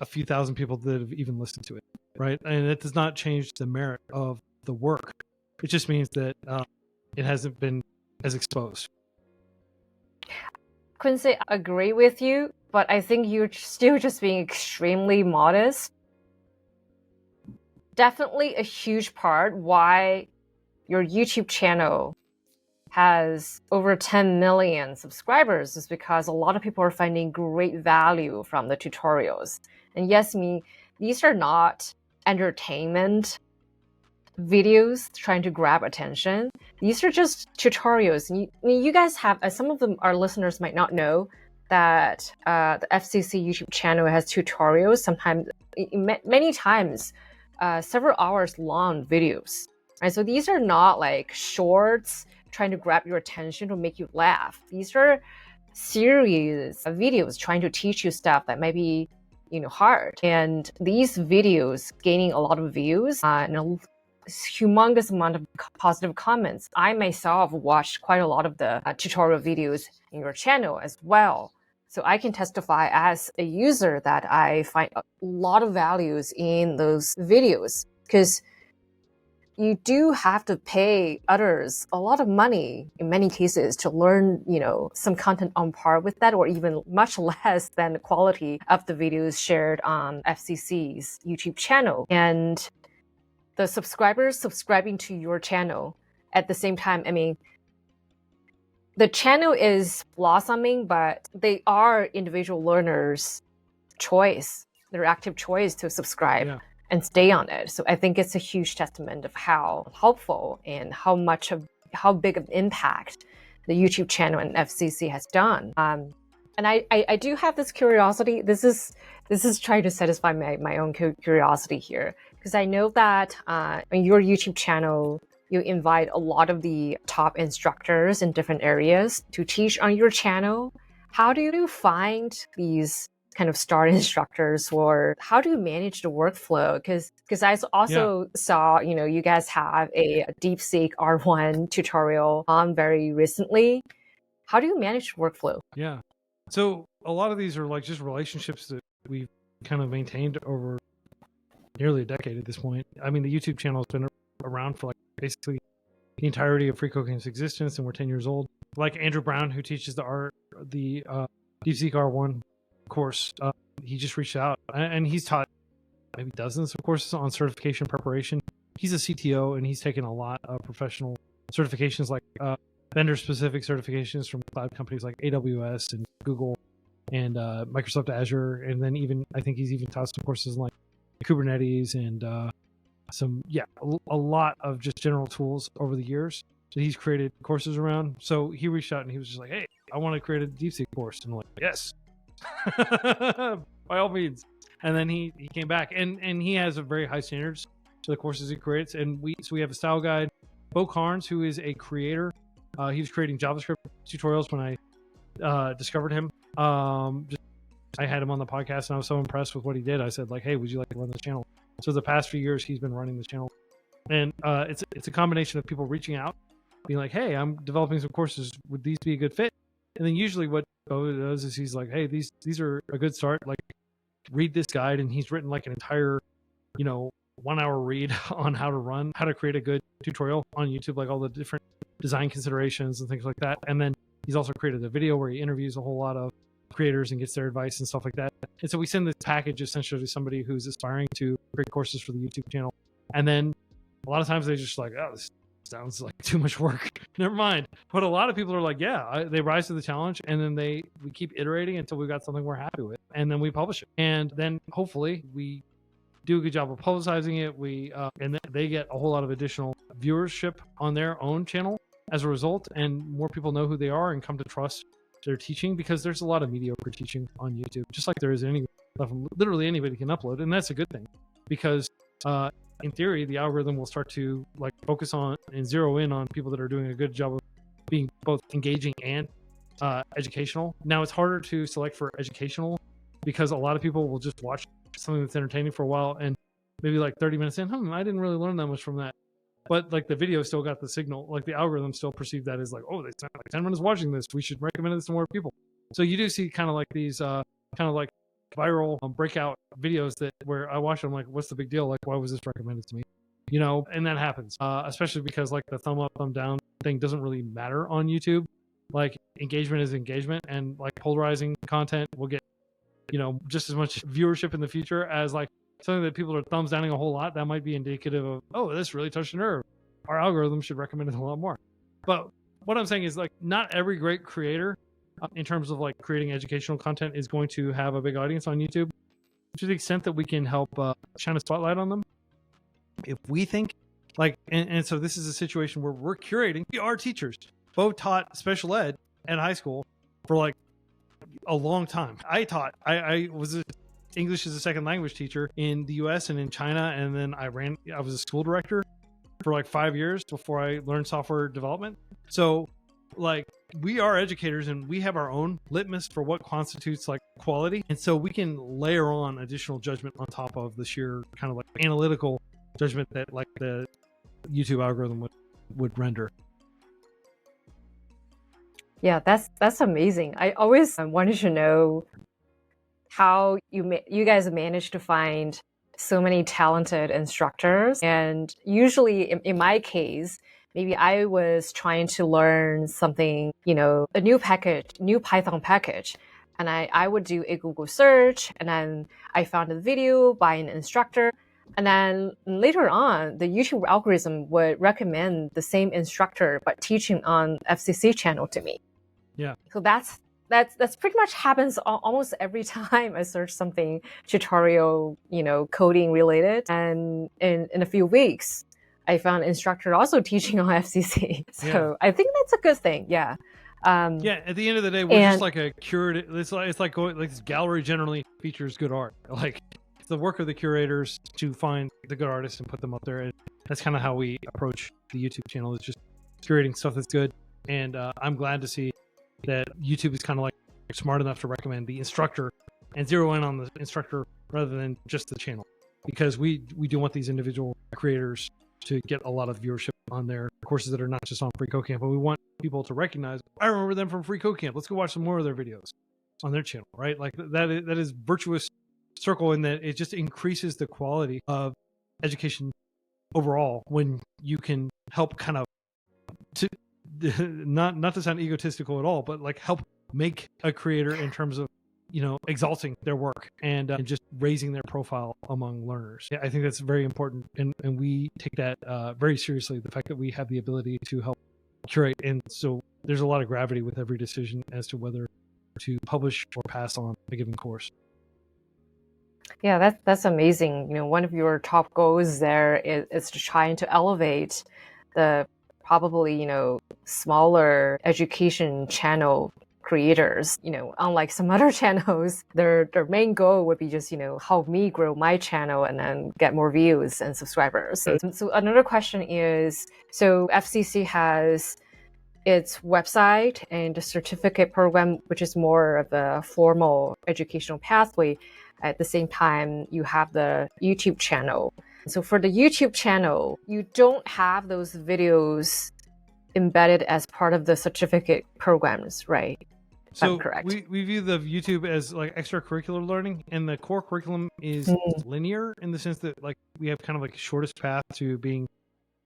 a few thousand people that have even listened to it, right? And it does not change the merit of the work. It just means that it hasn't been as exposed. Quincy, I agree with you, but I think you're still just being extremely modest. Definitely a huge part why your YouTube channel has over 10 million subscribers is because a lot of people are finding great value from the tutorials. And yes, these are not entertainment videos trying to grab attention. These are just tutorials. You guys have, some of them, our listeners might not know that the FCC YouTube channel has tutorials, sometimes, many times, several hours long videos. Right? So these are not like shorts trying to grab your attention or make you laugh. These are series of videos trying to teach you stuff that might be, you know, hard. And these videos gaining a lot of views and a humongous amount of positive comments. I myself watched quite a lot of the tutorial videos in your channel as well. So I can testify as a user that I find a lot of values in those videos, because you do have to pay others a lot of money in many cases to learn, you know, some content on par with that, or even much less than the quality of the videos shared on FCC's YouTube channel. And the subscribers subscribing to your channel at the same time, I mean, the channel is blossoming, but they are individual learners' choice, their active choice to subscribe. Yeah. And stay on it. So I think it's a huge testament of how helpful and how big of impact the YouTube channel and FCC has done. And I do have this curiosity. This is trying to satisfy my own curiosity here, because I know that on your YouTube channel, you invite a lot of the top instructors in different areas to teach on your channel. How do you find these kind of star instructors, or how do you manage the workflow? Because I also saw, you know, you guys have a DeepSeek R1 tutorial on very recently. How do you manage workflow? Yeah. So a lot of these are like just relationships that we've kind of maintained over nearly a decade at this point. I mean, the YouTube channel has been around for like basically the entirety of freeCodeCamp's existence, and we're 10 years old. Like Andrew Brown, who teaches the DeepSeek R1 course, he just reached out, and he's taught maybe dozens of courses on certification preparation. He's a CTO, and he's taken a lot of professional certifications, like vendor-specific certifications from cloud companies like AWS and Google and Microsoft Azure, and then even I think he's even taught some courses like Kubernetes and a lot of just general tools over the years that he's created courses around. So he reached out and he was just like, "Hey, I want to create a DeepSeek course," and I'm like, "Yes, by all means." And then he came back, and he has a very high standards to the courses he creates, and we have a style guide. Bo Carnes, who is a creator, he was creating JavaScript tutorials when I discovered him. I had him on the podcast, and I was so impressed with what he did. I said, like, "Hey, would you like to run this channel?" So the past few years, he's been running the channel, and it's a combination of people reaching out, being like, "Hey, I'm developing some courses. Would these be a good fit?" And then usually what Bo does is he's like, "Hey, these are a good start. Like, read this guide," and he's written like an entire, 1 hour read on how to create a good tutorial on YouTube, like all the different design considerations and things like that. And then he's also created a video where he interviews a whole lot of creators and gets their advice and stuff like that. And so we send this package essentially to somebody who's aspiring to create courses for the YouTube channel. And then a lot of times they just like, "Oh, this sounds like too much work." Never mind. But a lot of people are like, yeah, they rise to the challenge, and then we keep iterating until we've got something we're happy with, and then we publish it. And then hopefully we do a good job of publicizing it. And then they get a whole lot of additional viewership on their own channel as a result, and more people know who they are and come to trust their teaching, because there's a lot of mediocre teaching on YouTube, just like there is literally anybody can upload. And that's a good thing, because in theory, the algorithm will start to like focus on and zero in on people that are doing a good job of being both engaging and educational. Now, it's harder to select for educational because a lot of people will just watch something that's entertaining for a while, and maybe like 30 minutes in, I didn't really learn that much from that. But like the video still got the signal, like the algorithm still perceived that as like, "Oh, they spent like 10 minutes watching this. We should recommend this to more people." So you do see kind of like these kind of like viral breakout videos where I watch them like, "What's the big deal? Like, why was this recommended to me?" And that happens, especially because like the thumb up, thumb down thing doesn't really matter on YouTube. Like, engagement is engagement, and like polarizing content will get, just as much viewership in the future as like something that people are thumbs downing a whole lot. That might be indicative of, "Oh, this really touched a nerve. Our algorithm should recommend it a lot more." But what I'm saying is, like, not every great creator in terms of like creating educational content is going to have a big audience on YouTube. To the extent that we can help shine a spotlight on them, if we think like, and so this is a situation where we're curating. We are teachers. Bo taught special ed at high school for like a long time. I was an English as a second language teacher in the US and in China, and then I was a school director for like 5 years before I learned software development. So like, we are educators, and we have our own litmus for what constitutes like quality, and so we can layer on additional judgment on top of the sheer kind of like analytical judgment that like the YouTube algorithm would render. Yeah, that's amazing. I always wanted to know how you guys managed to find so many talented instructors. And usually in my case, maybe I was trying to learn something, a new Python package. And I would do a Google search, and then I found a video by an instructor. And then later on, the YouTube algorithm would recommend the same instructor, but teaching on FCC channel to me. Yeah. So that's pretty much happens almost every time I search something tutorial, coding related. And in a few weeks, I found an instructor also teaching on FCC. So yeah. I think that's a good thing. Yeah. At the end of the day, we're just like a curated. It's like going like this gallery generally features good art. Like, it's the work of the curators to find the good artists and put them up there. And that's kind of how we approach the YouTube channel, is just curating stuff that's good. And I'm glad to see that YouTube is kind of like smart enough to recommend the instructor and zero in on the instructor rather than just the channel, because we do want these individual creators to get a lot of viewership on their courses that are not just on freeCodeCamp, but we want people to recognize, "I remember them from freeCodeCamp. Let's go watch some more of their videos on their channel," right? Like that is virtuous circle, in that it just increases the quality of education overall when you can help kind of to not to sound egotistical at all, but like help make a creator in terms of, you know, exalting their work and just raising their profile among learners. Yeah, I think that's very important, and we take that very seriously, the fact that we have the ability to help curate. And so there's a lot of gravity with every decision as to whether to publish or pass on a given course. Yeah, that's amazing. You know, one of your top goals there is to trying to elevate the probably, you know, smaller education channel creators. You know, unlike some other channels, their main goal would be just, you know, help me grow my channel and then get more views and subscribers. So another question is, so FCC has its website and the certificate program, which is more of a formal educational pathway. At the same time, you have the YouTube channel. So for the YouTube channel, you don't have those videos embedded as part of the certificate programs, right? If I'm correct. We view the YouTube as like extracurricular learning, and the core curriculum is linear in the sense that like we have kind of like the shortest path to being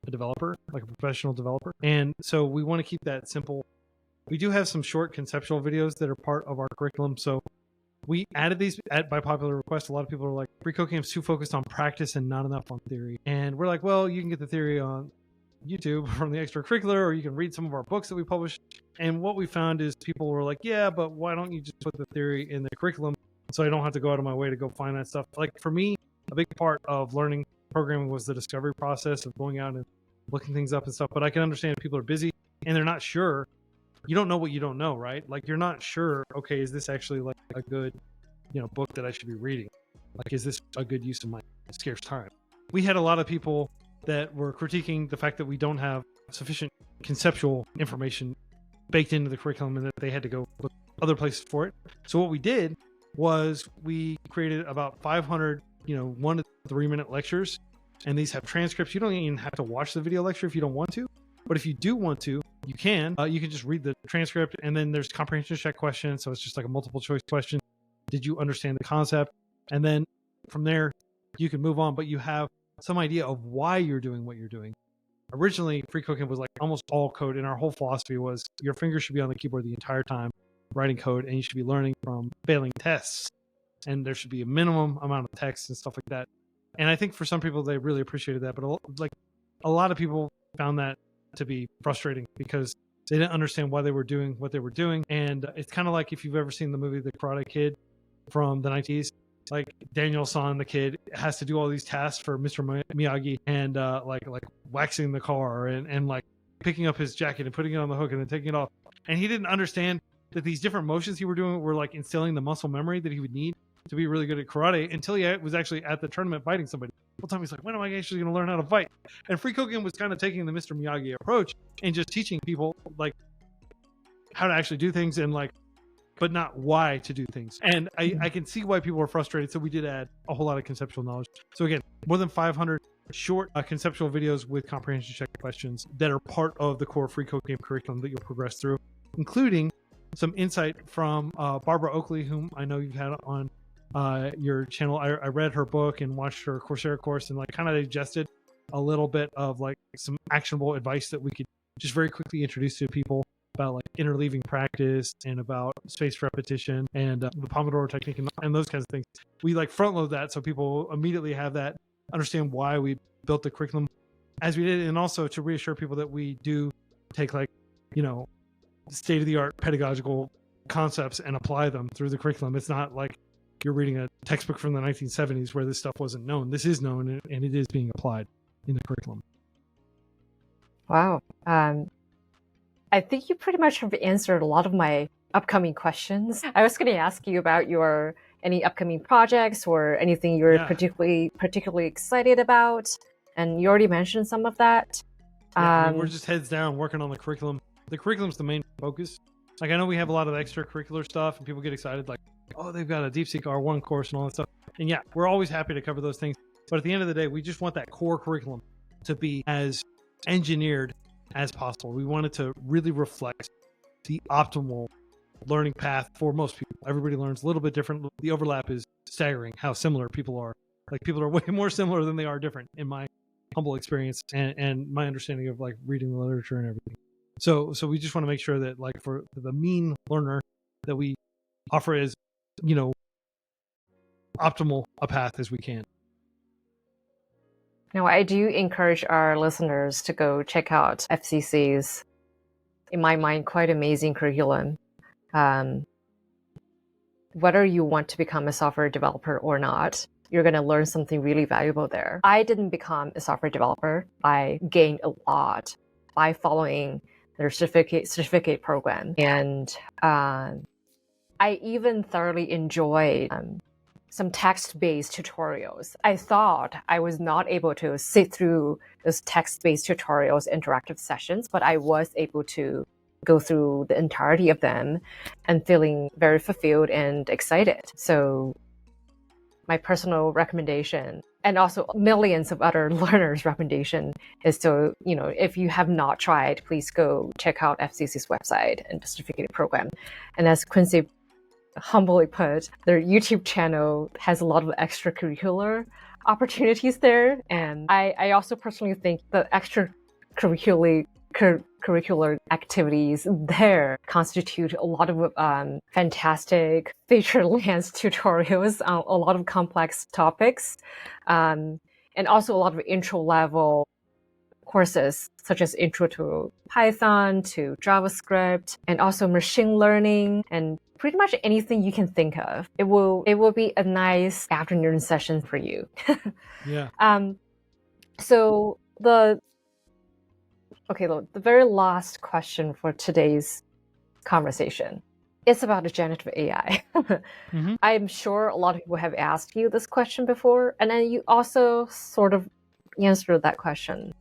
a developer, like a professional developer. And so we want to keep that simple. We do have some short conceptual videos that are part of our curriculum. So we added these by popular request. A lot of people are like, freeCodeCamp's too focused on practice and not enough on theory. And we're like, well, you can get the theory on YouTube from the extracurricular, or you can read some of our books that we publish. And what we found is people were like, yeah, but why don't you just put the theory in the curriculum so I don't have to go out of my way to go find that stuff? Like for me, a big part of learning programming was the discovery process of going out and looking things up and stuff. But I can understand people are busy and they're not sure. You don't know what you don't know, right? Like you're not sure, okay, is this actually like a good, you know, book that I should be reading? Like, is this a good use of my scarce time? We had a lot of people that were critiquing the fact that we don't have sufficient conceptual information baked into the curriculum and that they had to go look other places for it. So what we did was we created about 500, you know, 1 to 3 minute lectures, and these have transcripts. You don't even have to watch the video lecture if you don't want to, but if you do want to, you can just read the transcript, and then there's comprehension check questions. So it's just like a multiple choice question. Did you understand the concept? And then from there, you can move on, but you have some idea of why you're doing what you're doing. Originally, freeCodeCamp was like almost all code, and our whole philosophy was your fingers should be on the keyboard the entire time writing code, and you should be learning from failing tests, and there should be a minimum amount of text and stuff like that. And I think for some people, they really appreciated that, but a lot of people found that to be frustrating because they didn't understand why they were doing what they were doing. And it's kind of like if you've ever seen the movie The Karate Kid from the 90s, like Daniel-san, the kid, has to do all these tasks for Mr. Miyagi, and like waxing the car and like picking up his jacket and putting it on the hook and then taking it off. And he didn't understand that these different motions he were doing were like instilling the muscle memory that he would need to be really good at karate until he was actually at the tournament fighting somebody. The whole time he's like, when am I actually going to learn how to fight? And freeCodeCamp was kind of taking the Mr. Miyagi approach and just teaching people like how to actually do things and like, but not why to do things. And I can see why people are frustrated. So we did add a whole lot of conceptual knowledge. So again, more than 500 short conceptual videos with comprehension check questions that are part of the core freeCodeCamp curriculum that you'll progress through, including some insight from Barbara Oakley, whom I know you've had on your channel. I read her book and watched her Coursera course and like kind of digested a little bit of like some actionable advice that we could just very quickly introduce to people about like interleaving practice and about spaced repetition and the Pomodoro technique and those kinds of things. We like front load that so people immediately have that, understand why we built the curriculum as we did, and also to reassure people that we do take like, you know, state-of-the-art pedagogical concepts and apply them through the curriculum. It's not like you're reading a textbook from the 1970s where this stuff wasn't known. This is known and it is being applied in the curriculum. Wow. I think you pretty much have answered a lot of my upcoming questions. I was going to ask you about any upcoming projects or anything you're particularly excited about, and you already mentioned some of that. I mean, we're just heads down working on the curriculum. The curriculum's the main focus. Like I know we have a lot of extracurricular stuff and people get excited like, oh, they've got a DeepSeek R1 course and all that stuff. And yeah, we're always happy to cover those things. But at the end of the day, we just want that core curriculum to be as engineered as possible. We want it to really reflect the optimal learning path for most people. Everybody learns a little bit different. The overlap is staggering how similar people are. Like people are way more similar than they are different in my humble experience and my understanding of like reading the literature and everything. So we just want to make sure that like for the mean learner that we offer as, optimal a path as we can. Now, I do encourage our listeners to go check out FCC's, in my mind, quite amazing curriculum. Whether you want to become a software developer or not, you're going to learn something really valuable there. I didn't become a software developer. I gained a lot by following their certificate program. And I even thoroughly enjoyed some text-based tutorials. I thought I was not able to sit through those text-based tutorials, interactive sessions, but I was able to go through the entirety of them and feeling very fulfilled and excited. So my personal recommendation, and also millions of other learners' recommendation, is to, if you have not tried, please go check out FCC's website and the certificate program. And as Quincy humbly put, their YouTube channel has a lot of extracurricular opportunities there. And I also personally think the extracurricular activities there constitute a lot of fantastic feature-length tutorials on a lot of complex topics, and also a lot of intro-level courses such as Intro to Python, to JavaScript, and also machine learning, and pretty much anything you can think of. It will be a nice afternoon session for you. Yeah. So the very last question for today's conversation is about the generative AI. Mm-hmm. I'm sure a lot of people have asked you this question before, and then you also sort of answered that question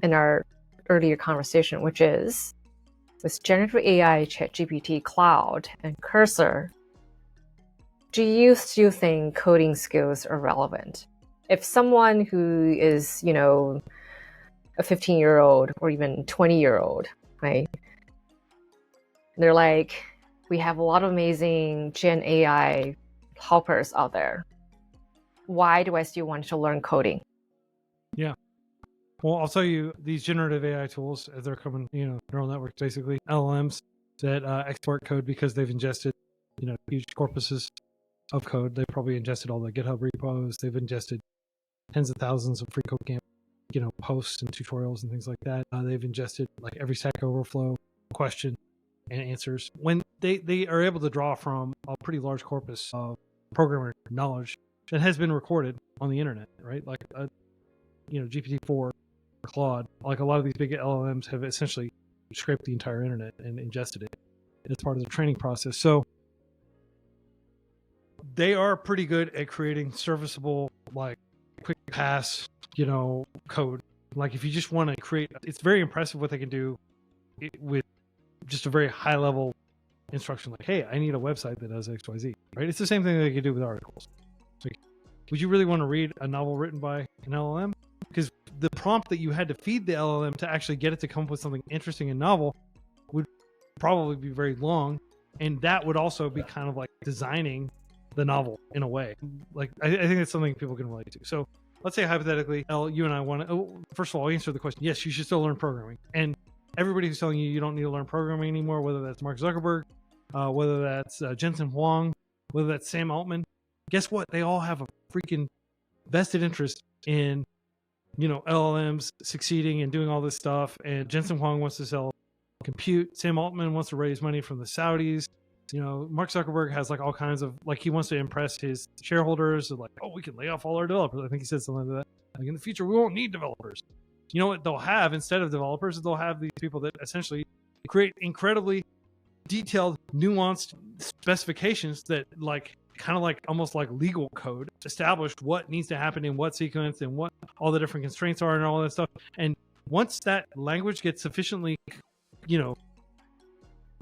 in our earlier conversation, which is, with generative AI, ChatGPT, Cloud, and Cursor, do you still think coding skills are relevant? If someone who is, a 15-year-old or even 20-year-old, right? They're like, we have a lot of amazing Gen AI helpers out there. Why do I still want to learn coding? Yeah. Well, I'll tell you, these generative AI tools, as they're coming, neural networks, basically, LLMs that export code because they've ingested, huge corpuses of code. They've probably ingested all the GitHub repos. They've ingested tens of thousands of freeCodeCamp, posts and tutorials and things like that. They've ingested like every Stack Overflow question and answers. When they are able to draw from a pretty large corpus of programmer knowledge that has been recorded on the internet, right? Like, GPT-4, Claude, like a lot of these big LLMs have essentially scraped the entire internet and ingested it as part of the training process. So they are pretty good at creating serviceable, like quick pass, code. Like if you just want to create, it's very impressive what they can do with just a very high level instruction. Like, hey, I need a website that does XYZ, right? It's the same thing they can do with articles. Like, would you really want to read a novel written by an LLM? Because the prompt that you had to feed the LLM to actually get it to come up with something interesting and novel would probably be very long. And that would also be kind of like designing the novel in a way. Like, I think it's something people can relate to. So let's say hypothetically, Elle, you and I want to, first of all, I'll answer the question. Yes, you should still learn programming. And everybody who's telling you don't need to learn programming anymore, whether that's Mark Zuckerberg, whether that's Jensen Huang, whether that's Sam Altman, guess what? They all have a freaking vested interest in LLMs succeeding and doing all this stuff. And Jensen Huang wants to sell compute. Sam Altman wants to raise money from the Saudis. Mark Zuckerberg has like all kinds of, like, he wants to impress his shareholders. Like, oh, we can lay off all our developers. I think he said something like that. Like, in the future, we won't need developers. You know what they'll have instead of developers? They'll have these people that essentially create incredibly detailed, nuanced specifications that kind of like almost like legal code, established what needs to happen in what sequence and what all the different constraints are and all that stuff. And once that language gets sufficiently,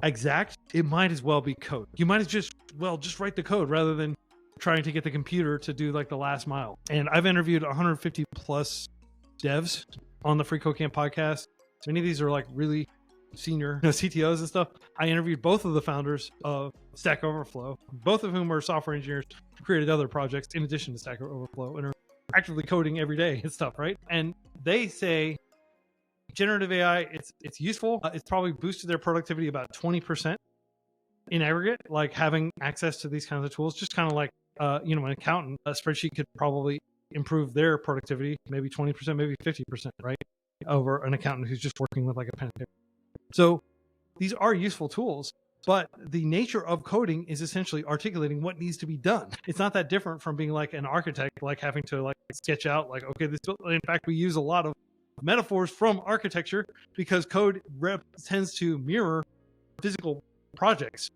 exact, it might as well be code. You might as just write the code rather than trying to get the computer to do like the last mile. And I've interviewed 150 plus devs on the freeCodeCamp podcast. Many of these are like really senior CTOs and stuff. I interviewed both of the founders of Stack Overflow, both of whom are software engineers who created other projects in addition to Stack Overflow and are actively coding every day and stuff, right? And they say, generative AI, it's useful. It's probably boosted their productivity about 20% in aggregate. Like having access to these kinds of tools, just kind of like an accountant, a spreadsheet could probably improve their productivity, maybe 20%, maybe 50%, right? Over an accountant who's just working with like a pen and paper. So these are useful tools, but the nature of coding is essentially articulating what needs to be done. It's not that different from being like an architect, like having to like sketch out like, okay, this. In fact, we use a lot of metaphors from architecture because code tends to mirror physical projects.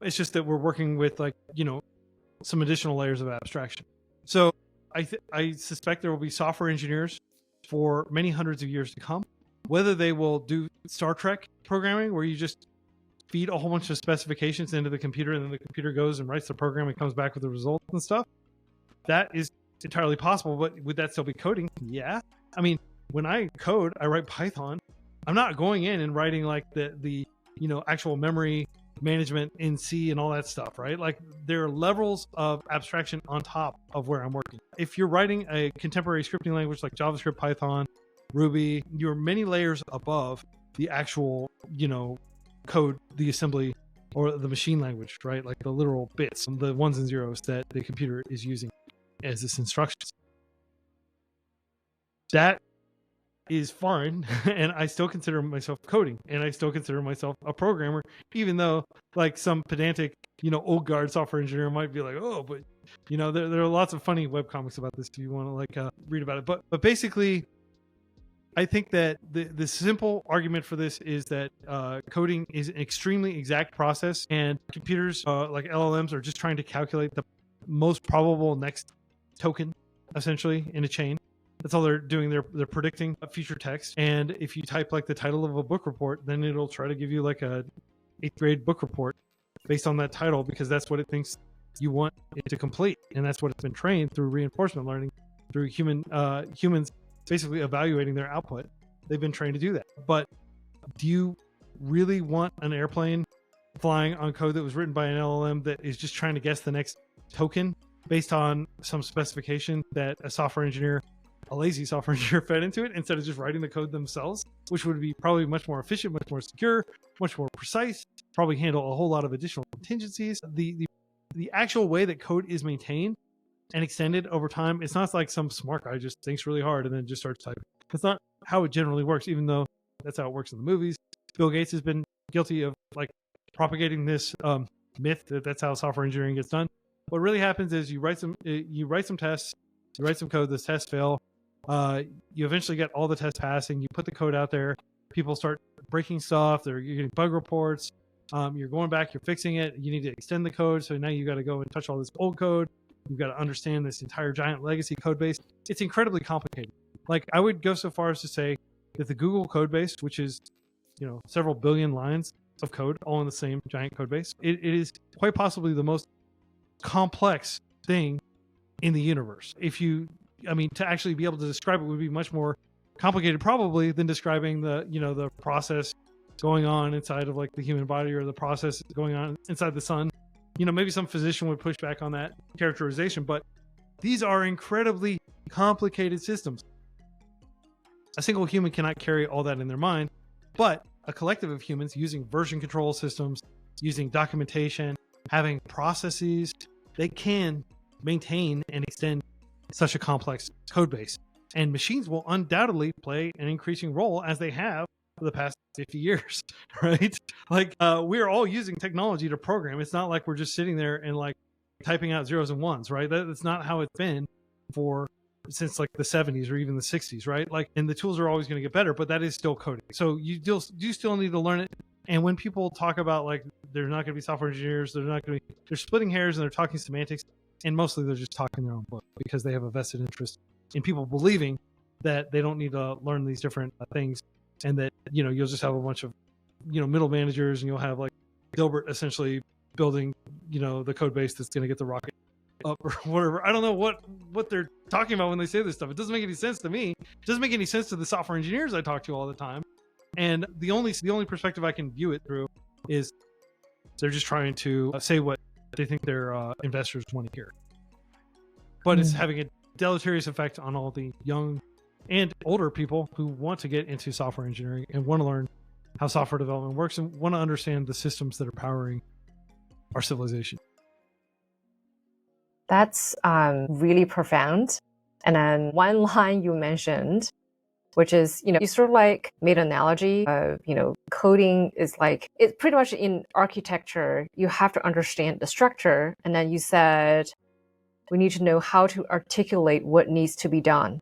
It's just that we're working with like, some additional layers of abstraction. So I suspect there will be software engineers for many hundreds of years to come, whether they will do Star Trek programming where you just feed a whole bunch of specifications into the computer and then the computer goes and writes the program and comes back with the results and stuff. That is entirely possible, but would that still be coding? Yeah. I mean, when I code, I write Python. I'm not going in and writing like the actual memory management in C and all that stuff, right? Like there are levels of abstraction on top of where I'm working. If you're writing a contemporary scripting language like JavaScript, Python, Ruby, you're many layers above the actual, code, the assembly or the machine language, right? Like the literal bits, the ones and zeros that the computer is using as its instructions. That is fine, and I still consider myself coding, and I still consider myself a programmer, even though like some pedantic, old guard software engineer might be like, oh, but there are lots of funny webcomics about this if you want to like read about it. But basically, I think that the simple argument for this is that coding is an extremely exact process, and computers like LLMs are just trying to calculate the most probable next token, essentially, in a chain. That's all they're doing. They're predicting a future text. And if you type like the title of a book report, then it'll try to give you like a 8th grade book report based on that title, because that's what it thinks you want it to complete. And that's what it's been trained through reinforcement learning, through humans basically evaluating their output. They've been trained to do that. But do you really want an airplane flying on code that was written by an LLM that is just trying to guess the next token based on some specification that a lazy software engineer fed into it, instead of just writing the code themselves, which would be probably much more efficient, much more secure, much more precise, probably handle a whole lot of additional contingencies. The actual way that code is maintained and extended over time, it's not like some smart guy just thinks really hard and then just starts typing. That's not how it generally works, even though that's how it works in the movies. Bill Gates has been guilty of like propagating this myth that that's how software engineering gets done. What really happens is you write some tests, you write some code, those tests fail. You eventually get all the tests passing. You put the code out there. People start breaking stuff. You're getting bug reports. You're going back. You're fixing it. You need to extend the code. So now you got to go and touch all this old code. You've got to understand this entire giant legacy code base. It's incredibly complicated. Like I would go so far as to say that the Google code base, which is several billion lines of code all in the same giant code base, it is quite possibly the most complex thing in the universe. To actually be able to describe it would be much more complicated probably than describing the process going on inside of like the human body, or the process going on inside the sun. Maybe some physician would push back on that characterization, but these are incredibly complicated systems. A single human cannot carry all that in their mind, but a collective of humans using version control systems, using documentation, having processes, they can maintain and extend such a complex code base. And machines will undoubtedly play an increasing role, as they have for the past 50 years, right? Like we're all using technology to program. It's not like we're just sitting there and like typing out zeros and ones, right? That's not how it's been since like the 70s or even the 60s, right? Like, and the tools are always going to get better, but that is still coding. So you still need to learn it. And when people talk about like they're not going to be software engineers, they're splitting hairs and they're talking semantics. And mostly they're just talking their own book because they have a vested interest in people believing that they don't need to learn these different things, and that you'll just have a bunch of middle managers, and you'll have like Dilbert essentially building the code base that's going to get the rocket up or whatever. I don't know what they're talking about when they say this stuff. It doesn't make any sense to me. It doesn't make any sense to the software engineers I talk to all the time. And the only perspective I can view it through is they're just trying to say what they think their investors want to hear. But it's having a deleterious effect on all the young and older people who want to get into software engineering and want to learn how software development works and want to understand the systems that are powering our civilization. That's really profound. And then one line you mentioned, which is, you sort of like made an analogy of, coding is like, it's pretty much in architecture, you have to understand the structure. And then you said, we need to know how to articulate what needs to be done.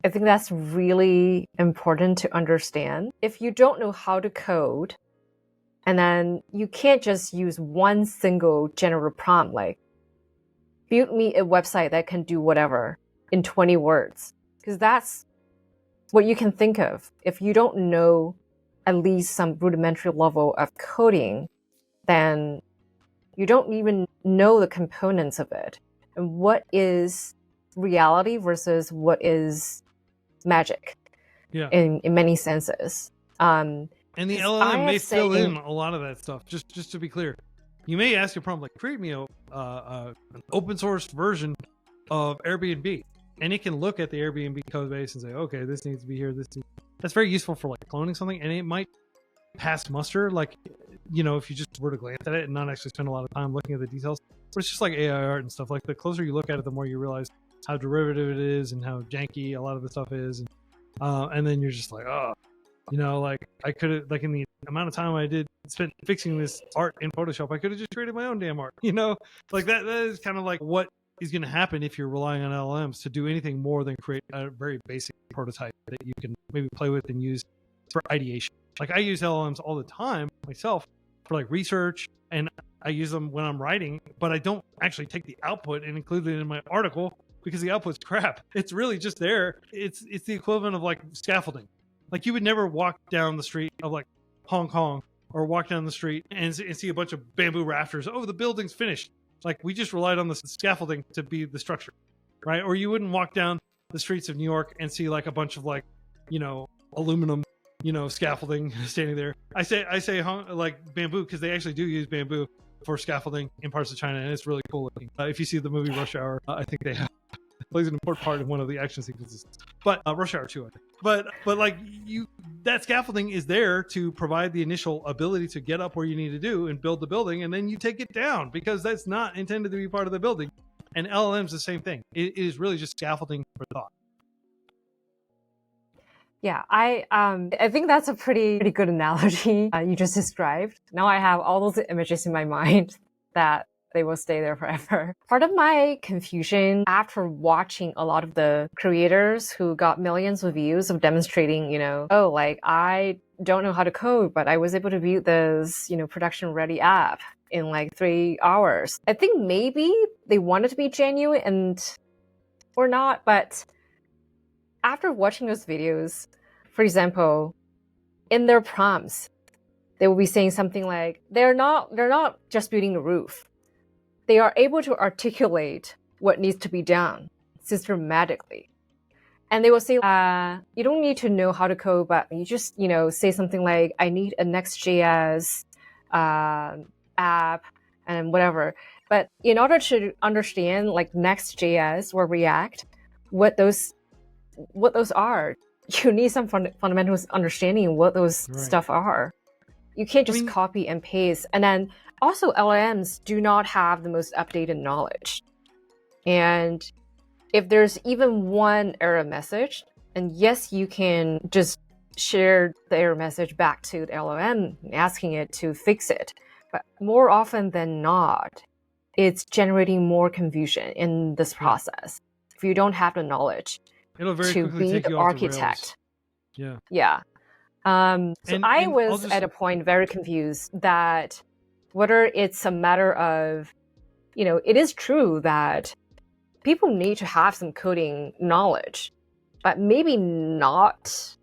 I think that's really important to understand. If you don't know how to code, and then you can't just use one single general prompt, like, build me a website that can do whatever in 20 words. Because that's what you can think of. If you don't know at least some rudimentary level of coding, then you don't even know the components of it. And what is reality versus what is magic in many senses. And the LLM may fill in a lot of that stuff, just to be clear. You may ask a prompt like, create me an open source version of Airbnb. And it can look at the Airbnb code base and say, okay, this needs to be here. That's very useful for like cloning something. And it might pass muster, like, if you just were to glance at it and not actually spend a lot of time looking at the details. But it's just like AI art and stuff. Like, the closer you look at it, the more you realize how derivative it is and how janky a lot of the stuff is. And then you're just like, oh, like, I could have, like, in the amount of time I spent fixing this art in Photoshop, I could have just created my own damn art. Like that is kind of like what is going to happen if you're relying on LLMs to do anything more than create a very basic prototype that you can maybe play with and use for ideation. Like, I use LLMs all the time myself for like research, and I use them when I'm writing, but I don't actually take the output and include it in my article because the output's crap. It's really just there. It's the equivalent of like scaffolding. Like, you would never walk down the street of like Hong Kong or walk down the street and see a bunch of bamboo rafters. Oh, the building's finished. Like, we just relied on the scaffolding to be the structure, right? Or you wouldn't walk down the streets of New York and see like a bunch of like, aluminum, scaffolding standing there. I say like bamboo because they actually do use bamboo for scaffolding in parts of China, and it's really cool looking. If you see the movie Rush Hour, I think they have plays an important part in one of the action sequences. But Rush Hour 2, I think. But like, that scaffolding is there to provide the initial ability to get up where you need to do and build the building, and then you take it down because that's not intended to be part of the building. And LLM's the same thing. It is really just scaffolding for thought. Yeah, I think that's a pretty good analogy you just described. Now I have all those images in my mind that they will stay there forever. Part of my confusion after watching a lot of the creators who got millions of views of demonstrating, like, I don't know how to code, but I was able to build this, production ready app in like 3 hours. I think maybe they wanted to be genuine or not, but after watching those videos, for example, in their prompts, they will be saying something like, they're not just building the roof. They are able to articulate what needs to be done systematically. And they will say, you don't need to know how to code, but you just, say something like, I need a Next.js app and whatever. But in order to understand like Next.js or React, what those are, you need some fundamental understanding of what those stuff are. You can't just copy and paste. And then also, LLMs do not have the most updated knowledge. And if there's even one error message, and yes, you can just share the error message back to the LLM, asking it to fix it. But more often than not, it's generating more confusion in this process if you don't have the knowledge to be the architect. Yeah. So I was at a point very confused that whether it's a matter of, it is true that people need to have some coding knowledge, but maybe not,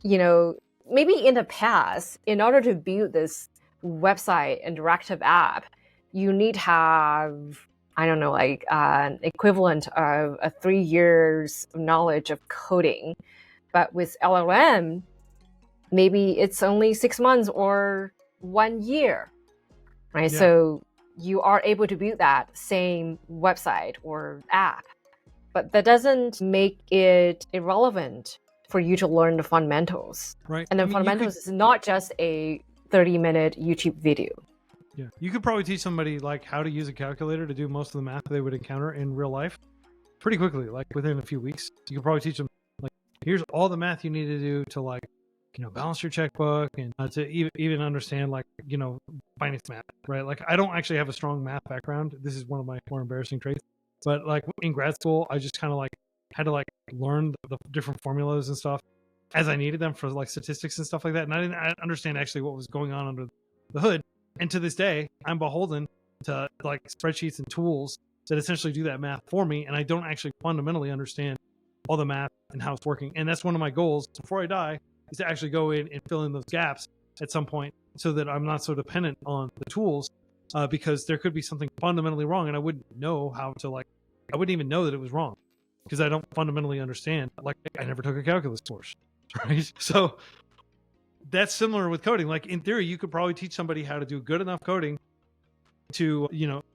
maybe in the past, in order to build this website interactive app, you need to have, I don't know, like an equivalent of 3 years of knowledge of coding. But with LLM, maybe it's only 6 months or 1 year, right? Yeah. So you are able to build that same website or app. but that doesn't make it irrelevant for you to learn the fundamentals. Right. And the fundamentals is not just a 30-minute YouTube video. Yeah. You could probably teach somebody like how to use a calculator to do most of the math they would encounter in real life pretty quickly, like within a few weeks. You could probably teach them like, here's all the math you need to do to like, balance your checkbook and to even understand like, finance math, right? Like I don't actually have a strong math background. This is one of my more embarrassing traits. But like in grad school, I just kind of like had to like learn the different formulas and stuff as I needed them for like statistics and stuff like that. And I didn't understand actually what was going on under the hood. And to this day, I'm beholden to like spreadsheets and tools that essentially do that math for me. And I don't actually fundamentally understand all the math and how it's working. And that's one of my goals before I die, is to actually go in and fill in those gaps at some point so that I'm not so dependent on the tools, because there could be something fundamentally wrong and I wouldn't know how to I wouldn't even know that it was wrong because I don't fundamentally understand. Like I never took a calculus course, right? So that's similar with coding. Like in theory, you could probably teach somebody how to do good enough coding to,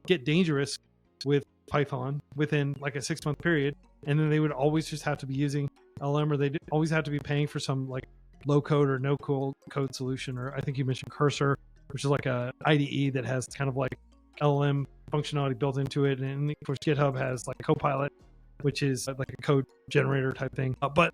get dangerous with Python within like a 6-month period. And then they would always just have to be using LM, or they'd always have to be paying for some like low code or no code solution. Or I think you mentioned Cursor, which is like a IDE that has kind of like LLM functionality built into it. And of course, GitHub has like Copilot, which is like a code generator type thing. But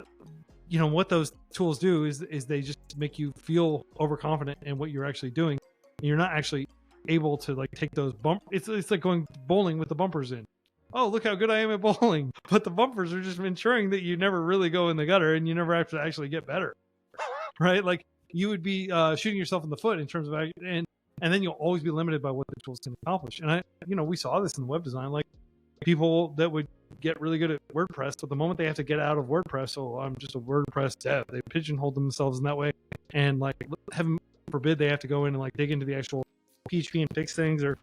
what those tools do is they just make you feel overconfident in what you're actually doing. And you're not actually able to like take those it's like going bowling with the bumpers in. Oh, look how good I am at bowling. But the bumpers are just ensuring that you never really go in the gutter and you never have to actually get better. Right? Like you would be shooting yourself in the foot in terms of, and then you'll always be limited by what the tools can accomplish. And we saw this in web design, like people that would get really good at WordPress, but the moment they have to get out of WordPress, I'm just a WordPress dev. They pigeonhole themselves in that way. And like, heaven forbid they have to go in and like dig into the actual PHP and fix things, or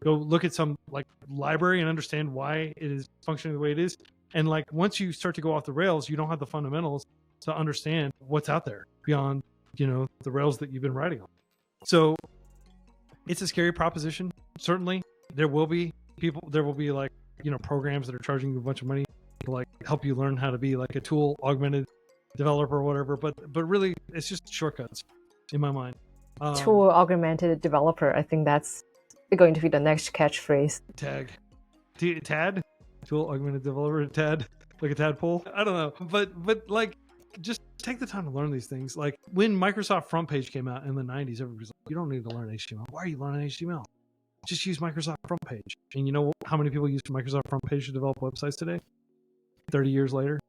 go look at some like library and understand why it is functioning the way it is. And like once you start to go off the rails, you don't have the fundamentals to understand what's out there beyond, the rails that you've been writing on. So it's a scary proposition. Certainly there will be like, programs that are charging you a bunch of money to like help you learn how to be like a tool augmented developer or whatever. But really it's just shortcuts in my mind. Tool augmented developer. I think that's going to be the next catchphrase. TAD? Tool augmented developer, TAD? Like a tadpole? I don't know. But like, just take the time to learn these things. Like when Microsoft Front Page came out in the 90s, everybody's like, you don't need to learn HTML. Why are you learning HTML? Just use Microsoft Front Page. And you know how many people use Microsoft Front Page to develop websites today? 30 years later?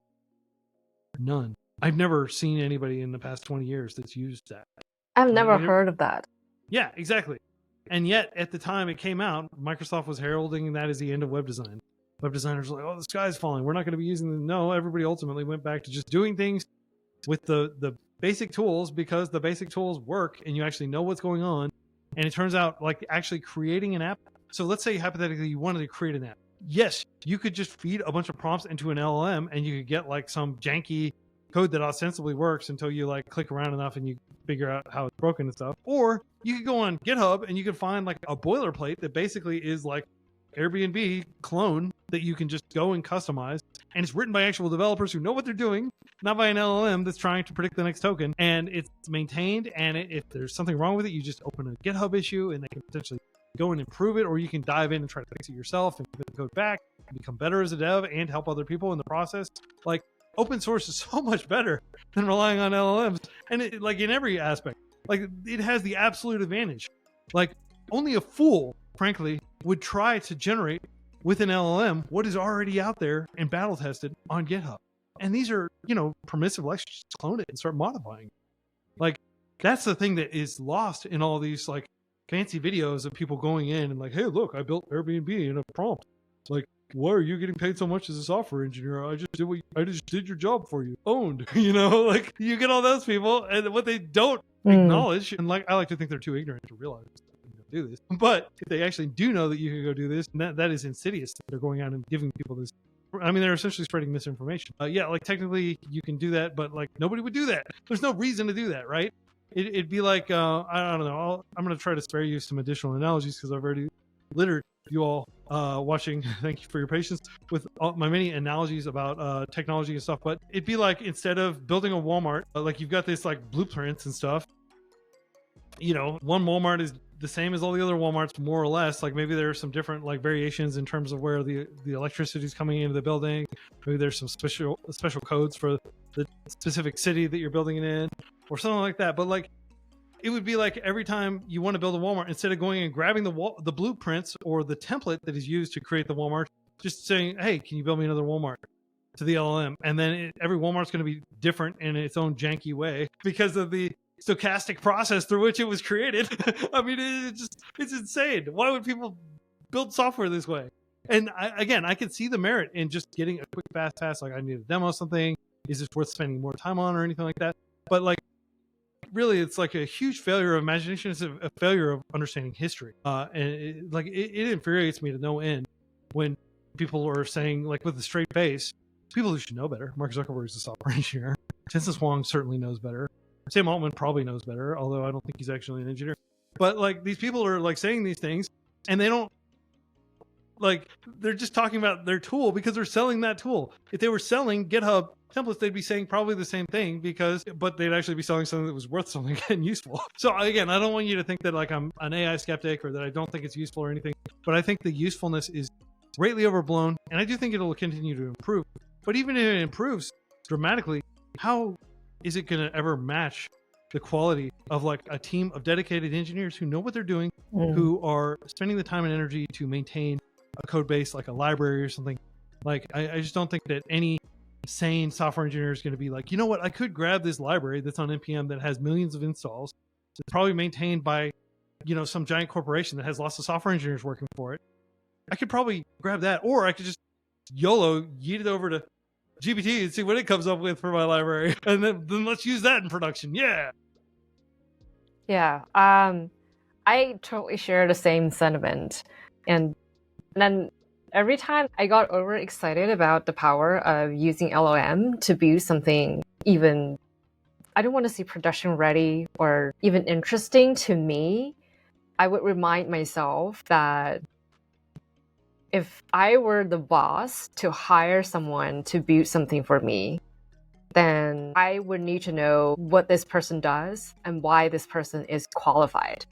None. I've never seen anybody in the past 20 years that's used that. I've never heard of that. Yeah, exactly. And yet, at the time it came out, Microsoft was heralding that as the end of web design. Web designers were like, the sky's falling. We're not going to be using them. No, everybody ultimately went back to just doing things with the basic tools, because the basic tools work and you actually know what's going on. And it turns out like actually creating an app. So let's say hypothetically you wanted to create an app. Yes, you could just feed a bunch of prompts into an LLM and you could get like some janky code that ostensibly works until you like click around enough and you figure out how it's broken and stuff. Or you could go on GitHub and you can find like a boilerplate that basically is like Airbnb clone that you can just go and customize. And it's written by actual developers who know what they're doing, not by an LLM that's trying to predict the next token. And it's maintained. And if there's something wrong with it, you just open a GitHub issue and they can potentially go and improve it. Or you can dive in and try to fix it yourself and put the code back and become better as a dev and help other people in the process. Like open source is so much better than relying on LLMs. And it, like in every aspect, like it has the absolute advantage. Like only a fool, frankly, would try to generate with an LLM what is already out there and battle tested on GitHub. And these are, permissive. Let's just clone it and start modifying. Like that's the thing that is lost in all these like fancy videos of people going in and like, hey, look, I built Airbnb in a prompt. It's like, why are you getting paid so much as a software engineer? I just did your job for you. Owned, like you get all those people, and what they don't acknowledge, and like I like to think they're too ignorant to realize do this. But if they actually do know that you can go do this, that is insidious. They're going out and giving people this. I mean, they're essentially spreading misinformation. Yeah, like technically you can do that, but like nobody would do that. There's no reason to do that, right? It'd be like, I don't know. I'm going to try to spare you some additional analogies because I've already littered you all watching. Thank you for your patience with all my many analogies about technology and stuff. But it'd be like, instead of building a Walmart, like you've got this like blueprints and stuff. One Walmart is the same as all the other Walmarts, more or less. Like maybe there are some different like variations in terms of where the electricity is coming into the building. Maybe there's some special codes for the specific city that you're building it in, or something like that. But like, it would be like every time you want to build a Walmart, instead of going and grabbing the blueprints or the template that is used to create the Walmart, just saying, "Hey, can you build me another Walmart?" to the LLM, and then every Walmart's going to be different in its own janky way because of the stochastic process through which it was created. I mean, it's insane. Why would people build software this way? And I could see the merit in just getting a quick fast pass. Like, I need to demo something. Is this worth spending more time on or anything like that? But like, really, it's like a huge failure of imagination. It's a failure of understanding history. And it infuriates me to no end when people are saying, like, with a straight face, people who should know better. Mark Zuckerberg is a software engineer. Jensen Huang certainly knows better. Sam Altman probably knows better, although I don't think he's actually an engineer. But like, these people are like saying these things, and they don't, like, they're just talking about their tool because they're selling that tool. If they were selling GitHub templates, they'd be saying probably the same thing, but they'd actually be selling something that was worth something and useful. So again, I don't want you to think that like I'm an AI skeptic or that I don't think it's useful or anything, but I think the usefulness is greatly overblown, and I do think it'll continue to improve. But even if it improves dramatically, how is it going to ever match the quality of like a team of dedicated engineers who know what they're doing, who are spending the time and energy to maintain a code base, like a library or something? Like, I just don't think that any sane software engineer is going to be like, you know what, I could grab this library that's on NPM that has millions of installs. It's probably maintained by, some giant corporation that has lots of software engineers working for it. I could probably grab that, or I could just YOLO yeet it over to GPT and see what it comes up with for my library, and then let's use that in production. Yeah. I totally share the same sentiment. And then every time I got overexcited about the power of using LLM to build something even, I don't want to say production ready or even interesting to me, I would remind myself that if I were the boss to hire someone to build something for me, then I would need to know what this person does and why this person is qualified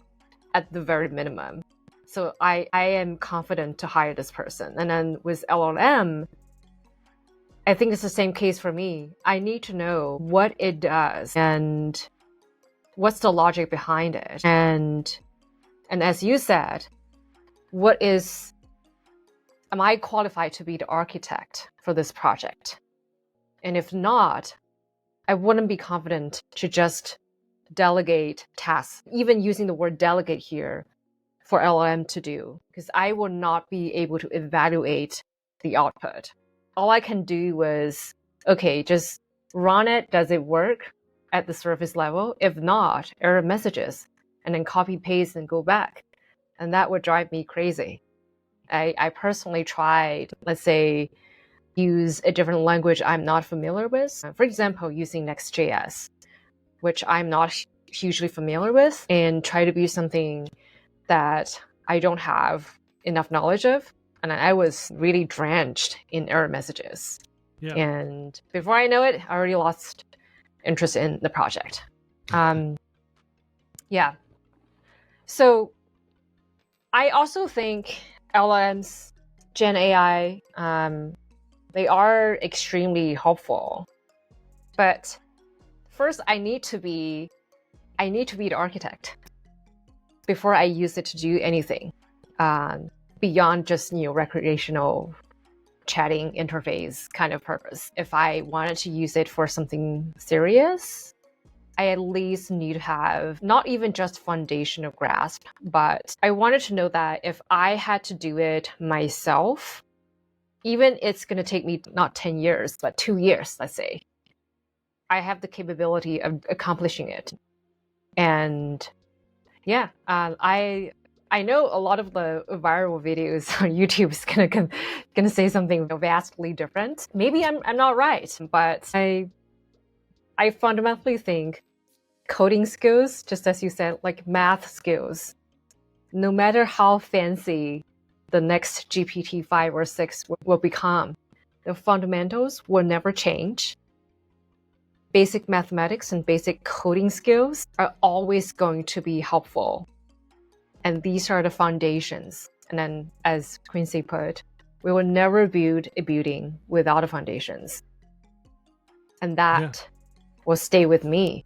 at the very minimum. So I am confident to hire this person. And then with LLM, I think it's the same case for me. I need to know what it does and what's the logic behind it. And as you said, am I qualified to be the architect for this project? And if not, I wouldn't be confident to just delegate tasks, even using the word delegate here, for LLM to do, because I will not be able to evaluate the output. All I can do was, okay, just run it. Does it work at the surface level? If not, error messages, and then copy paste and go back. And that would drive me crazy. I personally tried, let's say, use a different language I'm not familiar with. For example, using Next.js, which I'm not hugely familiar with, and try to be something that I don't have enough knowledge of. And I was really drenched in error messages. Yeah. And before I know it, I already lost interest in the project. So I also think LLMs, Gen AI, they are extremely helpful. But first, I need to be the architect before I use it to do anything beyond just recreational chatting interface kind of purpose. If I wanted to use it for something serious, I at least need to have not even just foundational grasp, but I wanted to know that if I had to do it myself, even it's going to take me not 10 years, but 2 years, let's say, I have the capability of accomplishing it. And yeah, I know a lot of the viral videos on YouTube is gonna say something vastly different. Maybe I'm not right, but I fundamentally think coding skills, just as you said, like math skills, no matter how fancy the next GPT-5 or 6 will become. The fundamentals will never change. Basic mathematics and basic coding skills are always going to be helpful. And these are the foundations. And then, as Quincy put, we will never build a building without the foundations. And that will stay with me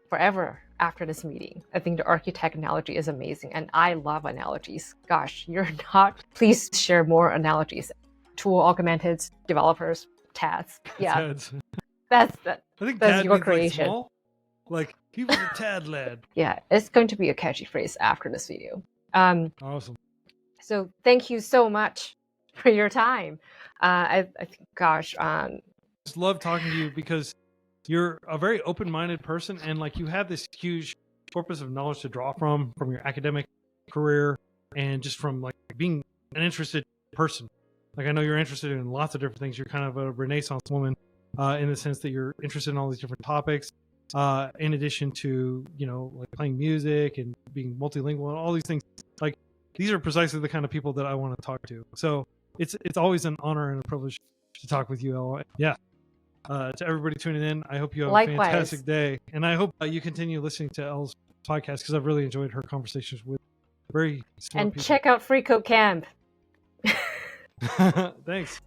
forever after this meeting. I think the architect analogy is amazing. And I love analogies. Gosh, you're not. Please share more analogies. Tool augmented developers, TADs. Yeah. TADs. I think that's TAD your means, creation. Like, small. Like he was a TAD lad. Yeah, it's going to be a catchy phrase after this video. Awesome. So thank you so much for your time. I think, gosh, just love talking to you because you're a very open-minded person, and like you have this huge corpus of knowledge to draw from your academic career, and just from like being an interested person. Like I know you're interested in lots of different things. You're kind of a Renaissance woman in the sense that you're interested in all these different topics. In addition to, you know, like playing music and being multilingual and all these things, like these are precisely the kind of people that I want to talk to. So it's always an honor and a privilege to talk with you, Elle. Yeah. To everybody tuning in, I hope you have Likewise. a fantastic day. And I hope you continue listening to Elle's podcast because I've really enjoyed her conversations with very smart and people. check out freeCodeCamp. Thanks.